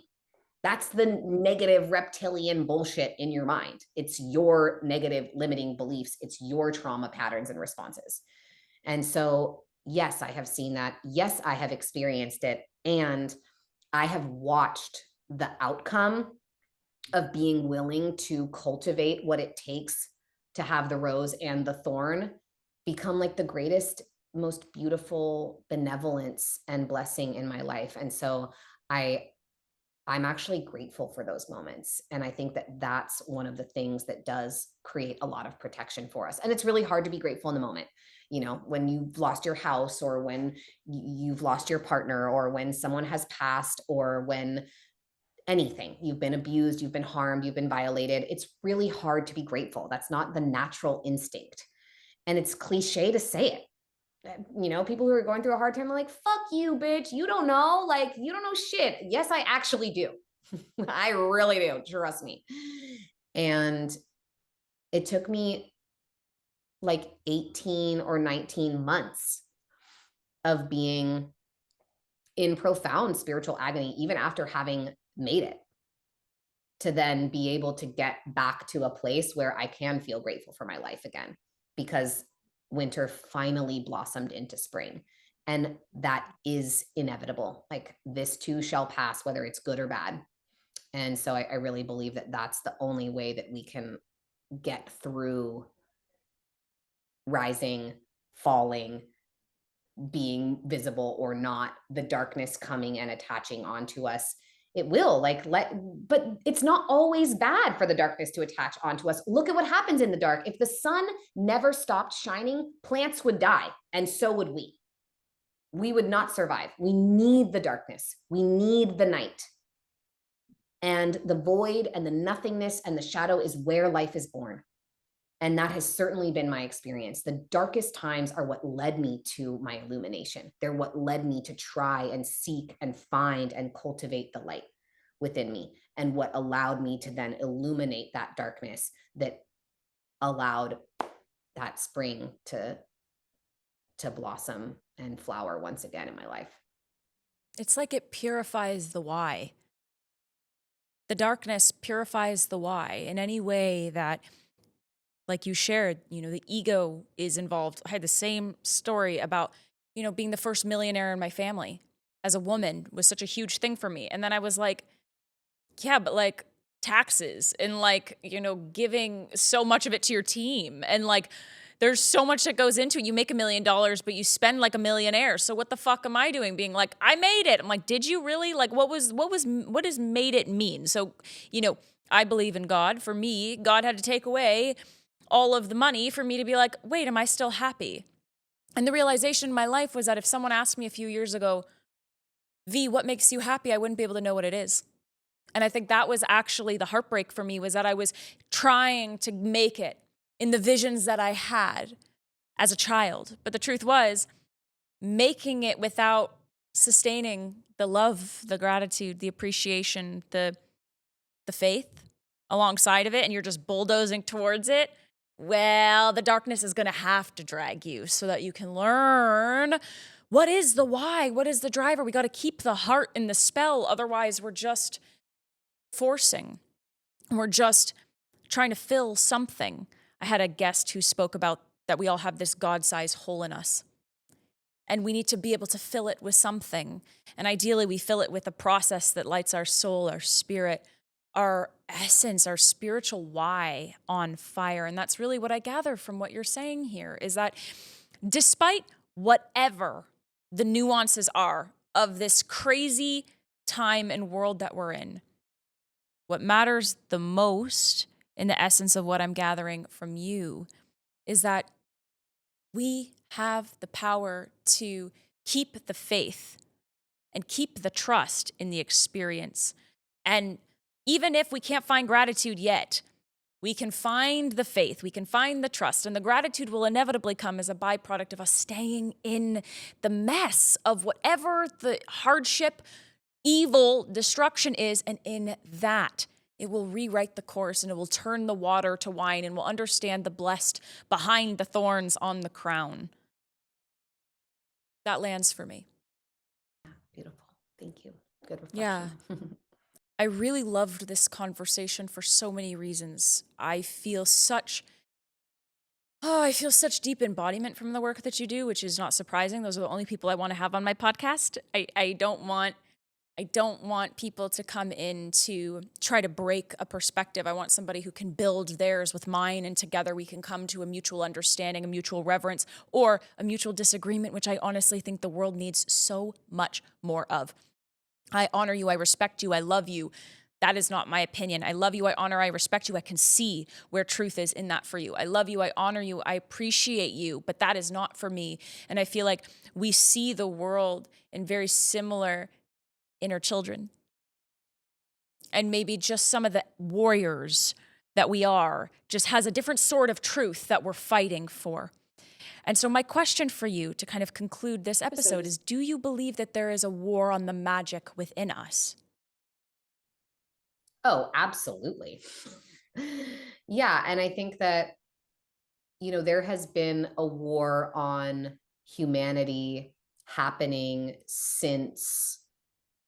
Speaker 1: That's the negative reptilian bullshit in your mind. It's your negative limiting beliefs. It's your trauma patterns and responses. And so, yes, I have seen that. Yes, I have experienced it. And I have watched the outcome of being willing to cultivate what it takes to have the rose and the thorn become like the greatest, most beautiful benevolence and blessing in my life. And so I I'm actually grateful for those moments. And I think that that's one of the things that does create a lot of protection for us. And it's really hard to be grateful in the moment. When you've lost your house, or when you've lost your partner, or when someone has passed, or when anything, you've been abused, you've been harmed, you've been violated. It's really hard to be grateful. That's not the natural instinct. And it's cliche to say it. People who are going through a hard time are like, fuck you, bitch. You don't know. Like, you don't know shit. Yes, I actually do. I really do. Trust me. And it took me like 18 or 19 months of being in profound spiritual agony, even after having made it, to then be able to get back to a place where I can feel grateful for my life again, because winter finally blossomed into spring. And that is inevitable. Like, this too shall pass, whether it's good or bad. And so I really believe that that's the only way that we can get through rising, falling, being visible or not, the darkness coming and attaching onto us. It will but it's not always bad for the darkness to attach onto us. Look at what happens in the dark. If the sun never stopped shining, plants would die, and so would we. We would not survive. We need the darkness. We need the night. And the void and the nothingness and the shadow is where life is born. And that has certainly been my experience. The darkest times are what led me to my illumination. They're what led me to try and seek and find and cultivate the light within me, and what allowed me to then illuminate that darkness that allowed that spring to blossom and flower once again in my life.
Speaker 2: It's like it purifies the why. The darkness purifies the why in any way that, like you shared, the ego is involved. I had the same story about, being the first millionaire in my family as a woman was such a huge thing for me. And then I was like, yeah, but like taxes and like, giving so much of it to your team. And like, there's so much that goes into it. You make $1 million, but you spend like a millionaire. So what the fuck am I doing? Being like, I made it. I'm like, did you really? Like, what does made it mean? So, I believe in God. For me, God had to take away all of the money for me to be like, wait, am I still happy? And the realization in my life was that if someone asked me a few years ago, V, what makes you happy? I wouldn't be able to know what it is. And I think that was actually the heartbreak for me, was that I was trying to make it in the visions that I had as a child. But the truth was, making it without sustaining the love, the gratitude, the appreciation, the faith alongside of it, and you're just bulldozing towards it, well, the darkness is going to have to drag you so that you can learn what is the why, what is the driver. We got to keep the heart in the spell. Otherwise, we're just forcing. We're just trying to fill something. I had a guest who spoke about that we all have this God-sized hole in us. And we need to be able to fill it with something. And ideally, we fill it with a process that lights our soul, our spirit, our essence, our spiritual why on fire. And that's really what I gather from what you're saying here, is that despite whatever the nuances are of this crazy time and world that we're in, what matters the most in the essence of what I'm gathering from you is that we have the power to keep the faith and keep the trust in the experience. And even if we can't find gratitude yet, we can find the faith, we can find the trust, and the gratitude will inevitably come as a byproduct of us staying in the mess of whatever the hardship, evil, destruction is, and in that, it will rewrite the course and it will turn the water to wine and we'll understand the blessed behind the thorns on the crown. That lands for me.
Speaker 1: Beautiful. Thank you. Good reflection.
Speaker 2: Yeah. I really loved this conversation for so many reasons. I feel such deep embodiment from the work that you do, which is not surprising. Those are the only people I want to have on my podcast. I don't want people to come in to try to break a perspective. I want somebody who can build theirs with mine, and together we can come to a mutual understanding, a mutual reverence, or a mutual disagreement, which I honestly think the world needs so much more of. I honor you, I respect you, I love you. That is not my opinion. I love you, I honor, I respect you. I can see where truth is in that for you. I love you, I honor you, I appreciate you, but that is not for me. And I feel like we see the world in very similar inner children. And maybe just some of the warriors that we are just has a different sort of truth that we're fighting for. And so my question for you to kind of conclude this episode is, do you believe that there is a war on the magic within us?
Speaker 1: Oh, absolutely. Yeah. And I think that, there has been a war on humanity happening since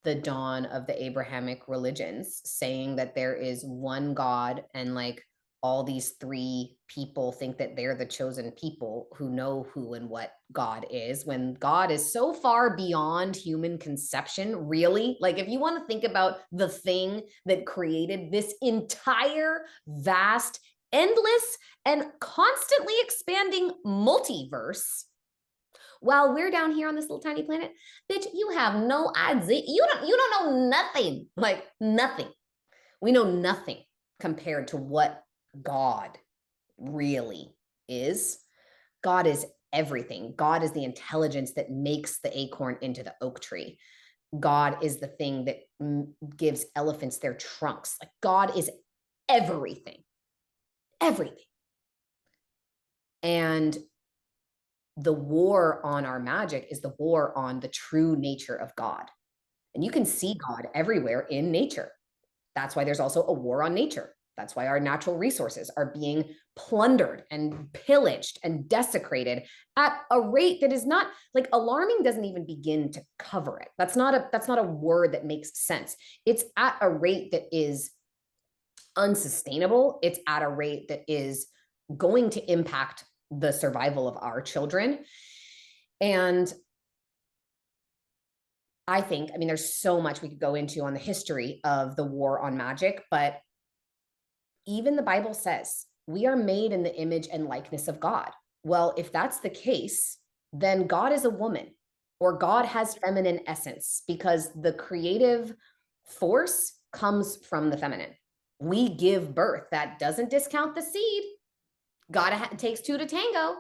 Speaker 1: the dawn of the Abrahamic religions, saying that there is one God and like all these three people think that they're the chosen people who know who and what God is, when God is so far beyond human conception, really. Like, if you want to think about the thing that created this entire vast, endless, and constantly expanding multiverse, while we're down here on this little tiny planet, bitch, you have no idea. You don't know nothing. Like, nothing. We know nothing compared to what God really is. God is everything. God is the intelligence that makes the acorn into the oak tree. God is the thing that gives elephants their trunks. Like, God is everything. Everything. And the war on our magic is the war on the true nature of God. And you can see God everywhere in nature. That's why there's also a war on nature. That's why our natural resources are being plundered and pillaged and desecrated at a rate that is not, like, alarming doesn't even begin to cover it. That's not a word that makes sense. It's at a rate that is unsustainable. It's at a rate that is going to impact the survival of our children. And I think, there's so much we could go into on the history of the war on magic, but even the Bible says we are made in the image and likeness of God. Well, if that's the case, then God is a woman, or God has feminine essence, because the creative force comes from the feminine. We give birth. That doesn't discount the seed. God takes two to tango.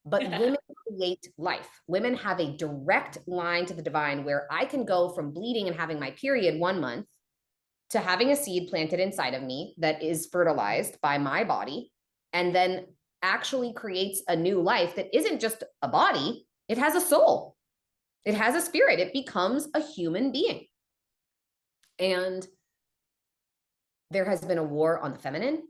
Speaker 1: But women create life. Women have a direct line to the divine, where I can go from bleeding and having my period 1 month to having a seed planted inside of me that is fertilized by my body, and then actually creates a new life that isn't just a body. It has a soul. It has a spirit. It becomes a human being. And there has been a war on the feminine.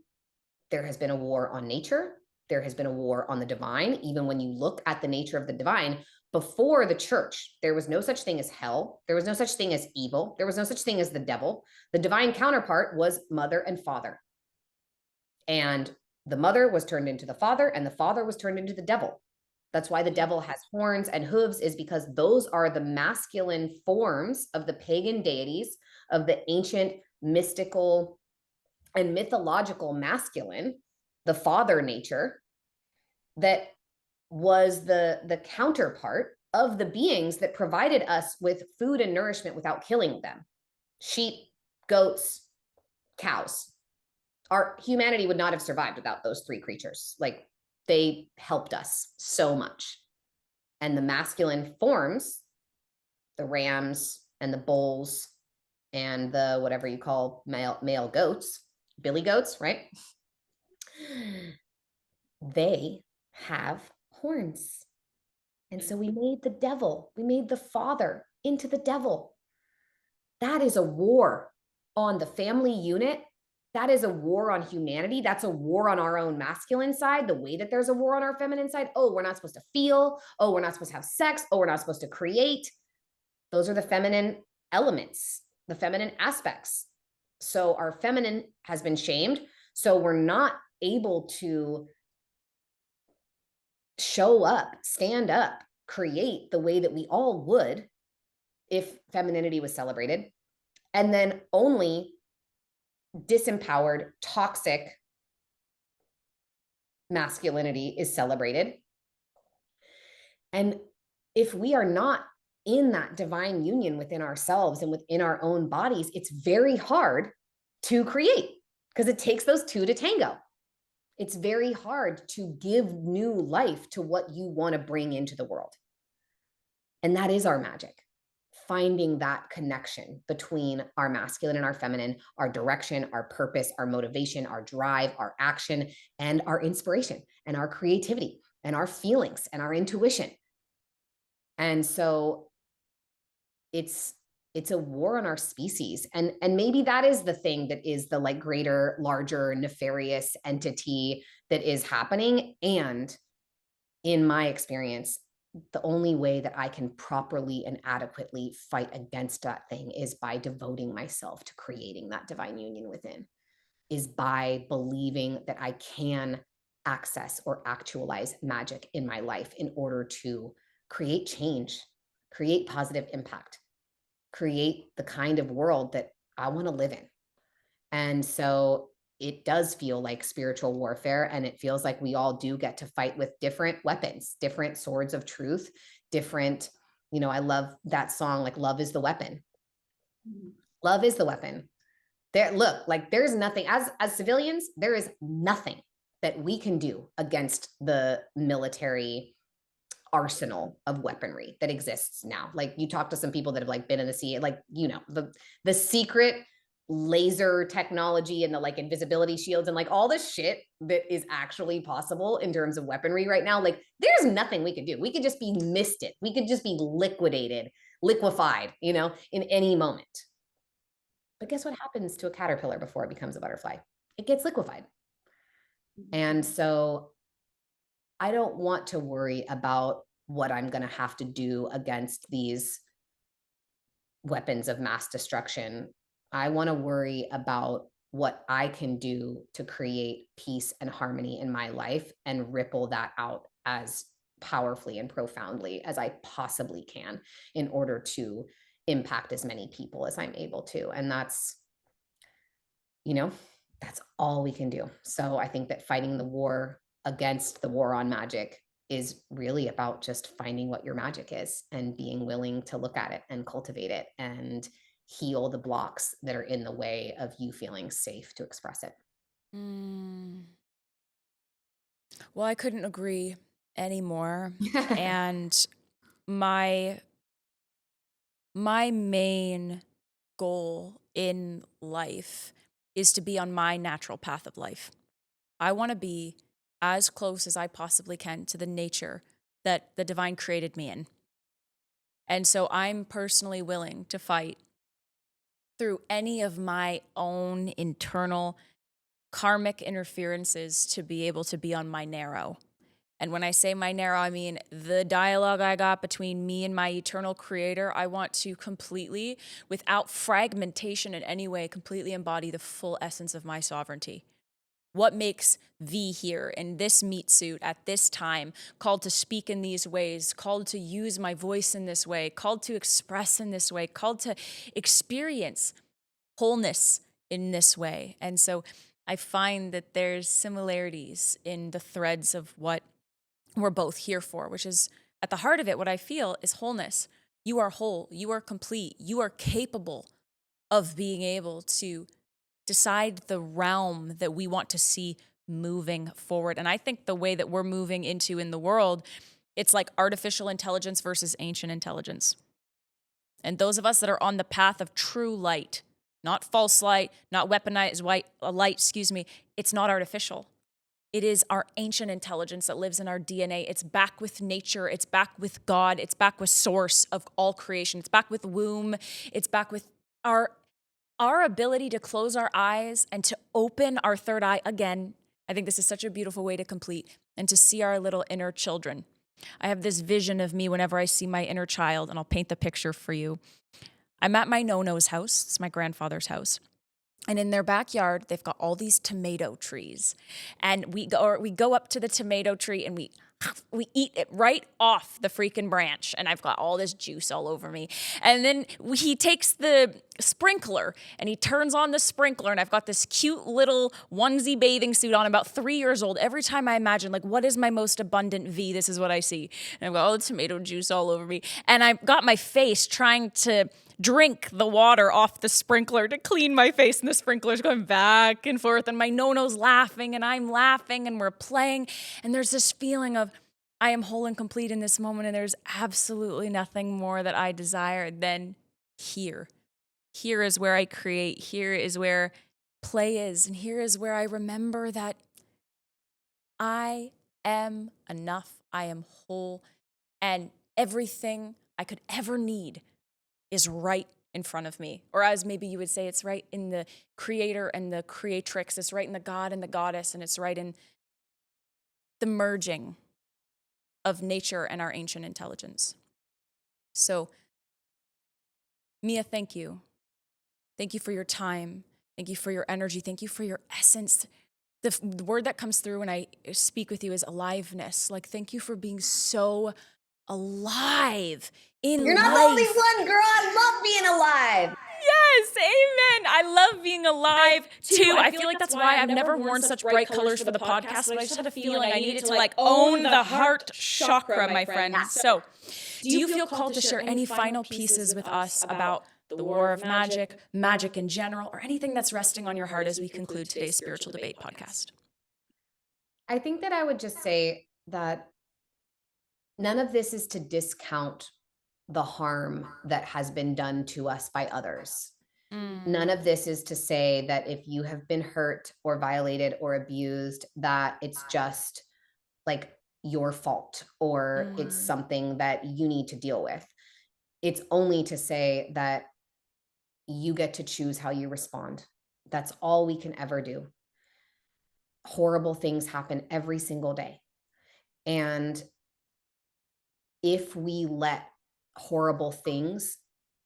Speaker 1: There has been a war on nature. There has been a war on the divine. Even when you look at the nature of the divine, before the church, there was no such thing as hell. There was no such thing as evil. There was no such thing as the devil. The divine counterpart was mother and father. And the mother was turned into the father, and the father was turned into the devil. That's why the devil has horns and hooves, is because those are the masculine forms of the pagan deities, of the ancient mystical and mythological masculine, the father nature, that was the counterpart of the beings that provided us with food and nourishment without killing them. Sheep, goats, cows. Our humanity would not have survived without those three creatures. Like, they helped us so much. And the masculine forms, the rams and the bulls and the whatever you call male goats, billy goats, right? They have horns. And so we made the devil, we made the father into the devil. That is a war on the family unit. That is a war on humanity. That's a war on our own masculine side, the way that there's a war on our feminine side. Oh, we're not supposed to feel. Oh, we're not supposed to have sex. Oh, we're not supposed to create. Those are the feminine elements, the feminine aspects. So our feminine has been shamed. So we're not able to show up, stand up, create the way that we all would if femininity was celebrated. And then only disempowered, toxic masculinity is celebrated. And if we are not in that divine union within ourselves and within our own bodies, it's very hard to create because it takes those two to tango. It's very hard to give new life to what you want to bring into the world. And that is our magic. Finding that connection between our masculine and our feminine, our direction, our purpose, our motivation, our drive, our action, and our inspiration, and our creativity, and our feelings, and our intuition. And so it's a war on our species. And maybe that is the thing that is the like greater, larger, nefarious entity that is happening. And in my experience, the only way that I can properly and adequately fight against that thing is by devoting myself to creating that divine union within, is by believing that I can access or actualize magic in my life in order to create change, create positive impact, create the kind of world that I want to live in. And so it does feel like spiritual warfare. And it feels like we all do get to fight with different weapons, different swords of truth, different, I love that song, like Love is the Weapon. Love is the weapon. There, look, like there's nothing, as civilians, there is nothing that we can do against the military arsenal of weaponry that exists now. Like you talk to some people that have like been in the sea, like, the secret laser technology and the like invisibility shields and like all the shit that is actually possible in terms of weaponry right now. Like there's nothing we could do. We could just be misted. We could just be liquefied, in any moment. But guess what happens to a caterpillar before it becomes a butterfly? It gets liquefied. And so I don't want to worry about what I'm going to have to do against these weapons of mass destruction. I want to worry about what I can do to create peace and harmony in my life and ripple that out as powerfully and profoundly as I possibly can in order to impact as many people as I'm able to. And that's all we can do. So I think that fighting the war against the war on magic is really about just finding what your magic is and being willing to look at it and cultivate it and heal the blocks that are in the way of you feeling safe to express it.
Speaker 2: Well, I couldn't agree anymore. And my main goal in life is to be on my natural path of life. I want to be as close as I possibly can to the nature that the divine created me in. And so I'm personally willing to fight through any of my own internal karmic interferences to be able to be on my narrow. And when I say my narrow, I mean the dialogue I got between me and my eternal creator. I want to completely, without fragmentation in any way, completely embody the full essence of my sovereignty. What makes thee here in this meat suit at this time, called to speak in these ways, called to use my voice in this way, called to express in this way, called to experience wholeness in this way. And so I find that there's similarities in the threads of what we're both here for, which is at the heart of it, what I feel is wholeness. You are whole, you are complete, you are capable of being able to decide the realm that we want to see moving forward. And I think the way that we're moving into in the world, it's like artificial intelligence versus ancient intelligence. And those of us that are on the path of true light, not false light, not weaponized light, it's not artificial. It is our ancient intelligence that lives in our DNA. It's back with nature. It's back with God. It's back with source of all creation. It's back with womb. It's back with our ability to close our eyes and to open our third eye again. I think this is such a beautiful way to complete and to see our little inner children. I have this vision of me whenever I see my inner child, and I'll paint the picture for you. I'm at my no-no's house. It's my grandfather's house. And in their backyard, they've got all these tomato trees. And we go up to the tomato tree and we eat it right off the freaking branch. And I've got all this juice all over me. And then he takes the sprinkler and he turns on the sprinkler. And I've got this cute little onesie bathing suit on, about 3 years old. Every time I imagine, like, what is my most abundant V? This is what I see. And I've got all the tomato juice all over me. And I've got my face trying to drink the water off the sprinkler to clean my face, and the sprinkler's going back and forth, and my no-no's laughing, and I'm laughing, and we're playing, and there's this feeling of I am whole and complete in this moment, and there's absolutely nothing more that I desire than here. Here is where I create. Here is where play is, and here is where I remember that I am enough, I am whole, and everything I could ever need is right in front of me. Or as maybe you would say, it's right in the creator and the creatrix. It's right in the god and the goddess. And it's right in the merging of nature and our ancient intelligence. So, Mia, thank you. Thank you for your time. Thank you for your energy. Thank you for your essence. The word that comes through when I speak with you is aliveness. Like, thank you for being so alive in
Speaker 1: You're not
Speaker 2: life.
Speaker 1: the only one, girl. I love being alive.
Speaker 2: Yes, amen. I love being alive too. I feel like that's why I've never worn such bright colors for the podcast, but I just had a feeling I needed to like own the heart chakra, my friend. So, do you feel called to share any final pieces with us about the war of magic, magic in general, or anything that's resting on your heart as we conclude today's Spiritual Debate podcast?
Speaker 1: I think that I would just say that none of this is to discount the harm that has been done to us by others. None of this is to say that if you have been hurt or violated or abused, that it's just like your fault or it's something that you need to deal with. It's only to say that you get to choose how you respond. That's all we can ever do. Horrible things happen every single day. And if we let horrible things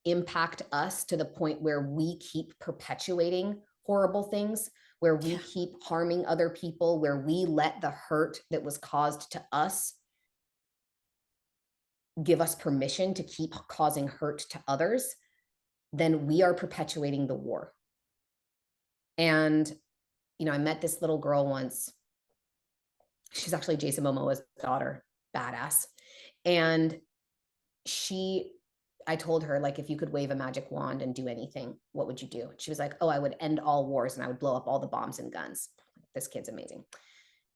Speaker 1: impact us to the point where we keep perpetuating horrible things, where we keep harming other people, where we let the hurt that was caused to us give us permission to keep causing hurt to others, then we are perpetuating the war. And, you know, I met this little girl once. She's actually Jason Momoa's daughter, badass. And I told her, like, if you could wave a magic wand and do anything, what would you do? She was like, oh, I would end all wars and I would blow up all the bombs and guns. This kid's amazing.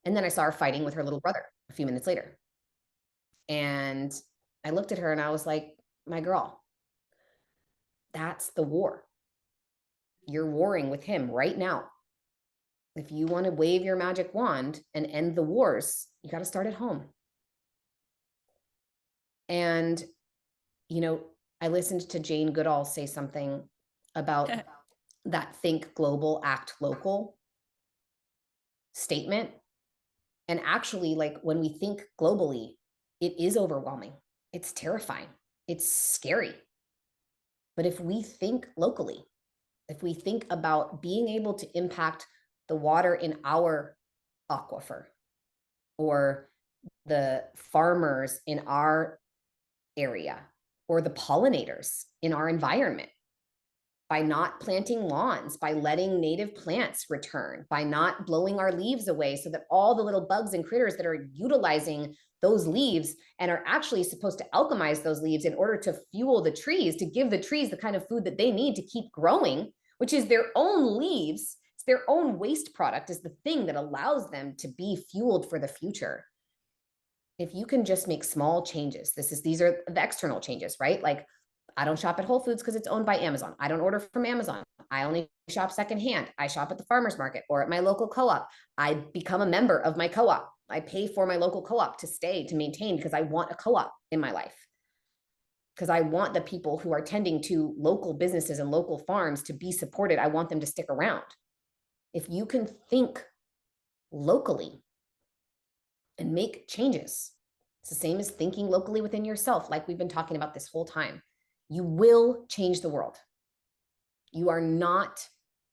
Speaker 1: And then I saw her fighting with her little brother a few minutes later. And I looked at her and I was like, my girl, that's the war. You're warring with him right now. If you want to wave your magic wand and end the wars, you got to start at home. And, you know, I listened to Jane Goodall say something about that think global, act local statement. And actually, like, when we think globally, it is overwhelming. It's terrifying. It's scary. But if we think locally, if we think about being able to impact the water in our aquifer or the farmers in our area or the pollinators in our environment, by not planting lawns, by letting native plants return, by not blowing our leaves away so that all the little bugs and critters that are utilizing those leaves and are actually supposed to alchemize those leaves in order to fuel the trees, to give the trees the kind of food that they need to keep growing, which is their own leaves. It's their own waste product is the thing that allows them to be fueled for the future. If you can just make small changes, these are the external changes, right? Like, I don't shop at Whole Foods because it's owned by Amazon. I don't order from Amazon. I only shop secondhand. I shop at the farmer's market or at my local co-op. I become a member of my co-op. I pay for my local co-op to stay, to maintain, because I want a co-op in my life. Because I want the people who are tending to local businesses and local farms to be supported. I want them to stick around. If you can think locally and make changes, it's the same as thinking locally within yourself, like we've been talking about this whole time. You will change the world. You are not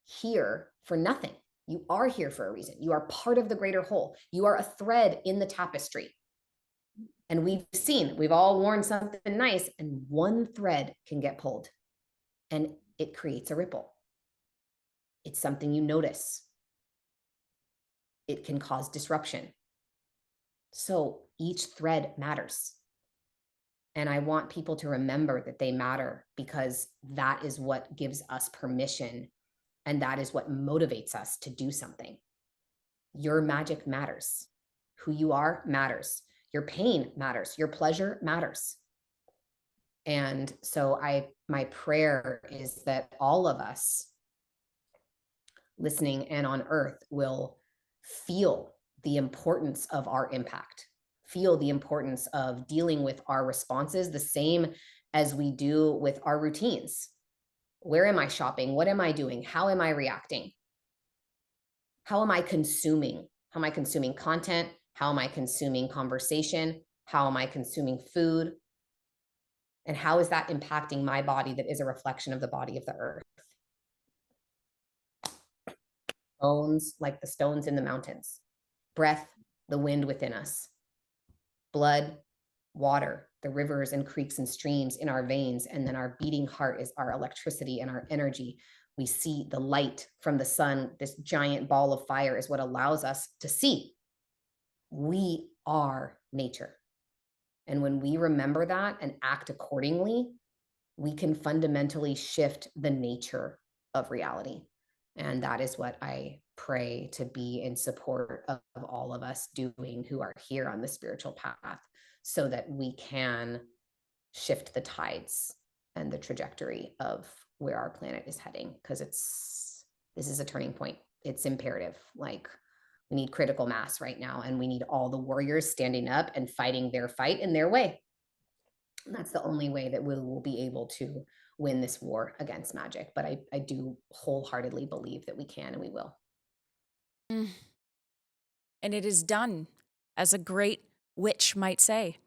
Speaker 1: here for nothing. You are here for a reason. You are part of the greater whole. You are a thread in the tapestry. And we've all worn something nice, and one thread can get pulled and it creates a ripple. It's something you notice. It can cause disruption. So each thread matters. And I want people to remember that they matter, because that is what gives us permission. And that is what motivates us to do something. Your magic matters. Who you are matters. Your pain matters. Your pleasure matters. And so my prayer is that all of us listening and on earth will feel the importance of our impact, feel the importance of dealing with our responses the same as we do with our routines. Where am I shopping? What am I doing? How am I reacting? How am I consuming? How am I consuming content? How am I consuming conversation? How am I consuming food? And how is that impacting my body that is a reflection of the body of the earth? Bones, like the stones in the mountains. Breath, the wind within us. Blood, water, the rivers and creeks and streams in our veins. And then our beating heart is our electricity and our energy. We see the light from the sun. This giant ball of fire is what allows us to see. We are nature. And when we remember that and act accordingly, we can fundamentally shift the nature of reality. And that is what I pray to be in support of all of us doing who are here on the spiritual path, so that we can shift the tides and the trajectory of where our planet is heading. Because this is a turning point. It's imperative. Like, we need critical mass right now, and we need all the warriors standing up and fighting their fight in their way. And that's the only way that we will be able to win this war against magic. But I do wholeheartedly believe that we can and we will.
Speaker 2: And it is done, as a great witch might say,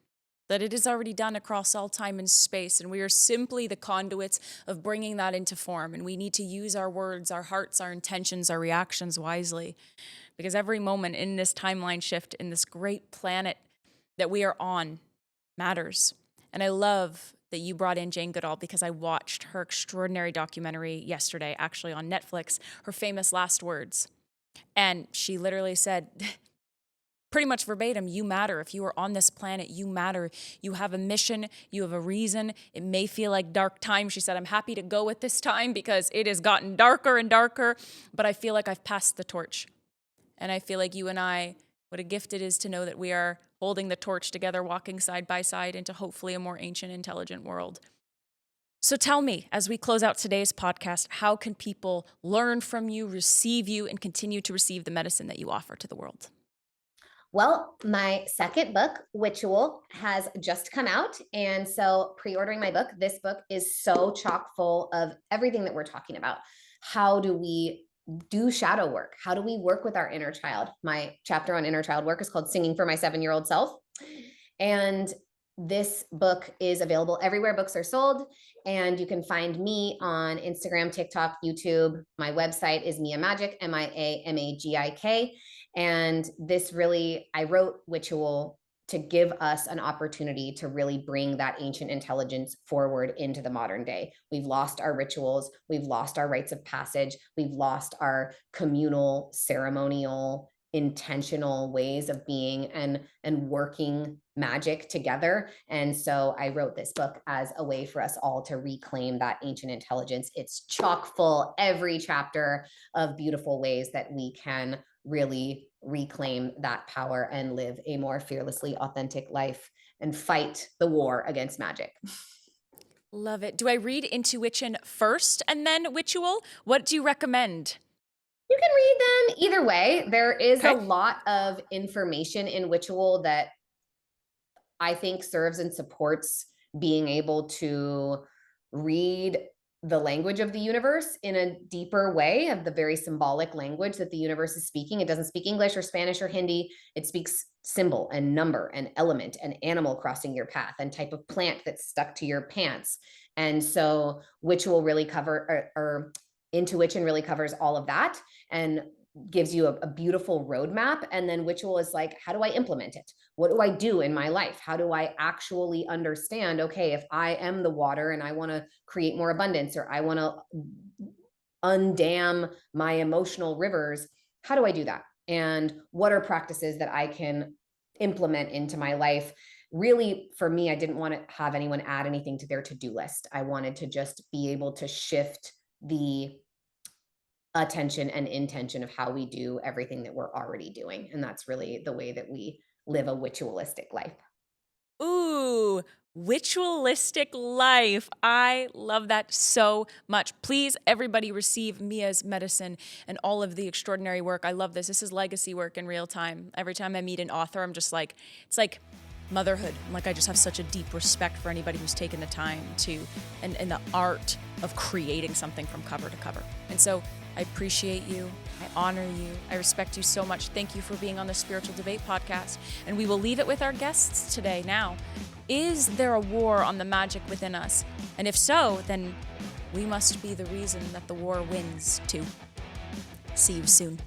Speaker 2: that it is already done across all time and space. And we are simply the conduits of bringing that into form. And we need to use our words, our hearts, our intentions, our reactions wisely. Because every moment in this timeline shift, in this great planet that we are on, matters. And I love that you brought in Jane Goodall, because I watched her extraordinary documentary yesterday, actually on Netflix, her famous last words. And she literally said, pretty much verbatim, you matter. If you are on this planet, you matter. You have a mission. You have a reason. It may feel like dark time. She said, I'm happy to go at this time because it has gotten darker and darker, but I feel like I've passed the torch. And I feel like you and I, what a gift it is to know that we are holding the torch together, walking side by side into hopefully a more ancient, intelligent world. So tell me, as we close out today's podcast, how can people learn from you, receive you, and continue to receive the medicine that you offer to the world?
Speaker 1: Well, my second book, Witchual, has just come out. And so pre-ordering my book, this book is so chock full of everything that we're talking about. How do we do shadow work? How do we work with our inner child? My chapter on inner child work is called Singing for My 7-Year-Old Self. And this book is available everywhere books are sold. And you can find me on Instagram, TikTok, YouTube. My website is Mia Magik, MIAMAGIK. And this really, I wrote Witchual to give us an opportunity to really bring that ancient intelligence forward into the modern day. We've lost our rituals. We've lost our rites of passage. We've lost our communal, ceremonial, intentional ways of being and working magic together. And so I wrote this book as a way for us all to reclaim that ancient intelligence. It's chock full, every chapter, of beautiful ways that we can really reclaim that power and live a more fearlessly authentic life and fight the war against magic.
Speaker 2: Love it. Do I read IntuWitchin first and then Witchual? What do you recommend?
Speaker 1: You can read them either way. There is
Speaker 2: Okay.
Speaker 1: a lot of information in Witchual that I think serves and supports being able to read the language of the universe in a deeper way, of the very symbolic language that the universe is speaking. It doesn't speak English or Spanish or Hindi. It speaks symbol and number and element and animal crossing your path and type of plant that's stuck to your pants. And so Witchual really cover or IntuWitchin really covers all of that and gives you a beautiful roadmap. And then Witchul is like, how do I implement it? What do I do in my life? How do I actually understand, okay, if I am the water and I want to create more abundance, or I want to undam my emotional rivers, how do I do that? And what are practices that I can implement into my life? Really, for me, I didn't want to have anyone add anything to their to-do list. I wanted to just be able to shift the attention and intention of how we do everything that we're already doing. And that's really the way that we live a ritualistic life.
Speaker 2: Ooh, ritualistic life. I love that so much. Please, everybody, receive Mia's medicine and all of the extraordinary work. I love this. This is legacy work in real time. Every time I meet an author, I'm just like, it's like motherhood. Like, I just have such a deep respect for anybody who's taken the time to, and the art of creating something from cover to cover. And so I appreciate you. I honor you. I respect you so much. Thank you for being on the Spiritual Debate podcast. And we will leave it with our guests today. Now, is there a war on the magic within us? And if so, then we must be the reason that the war wins too. See you soon.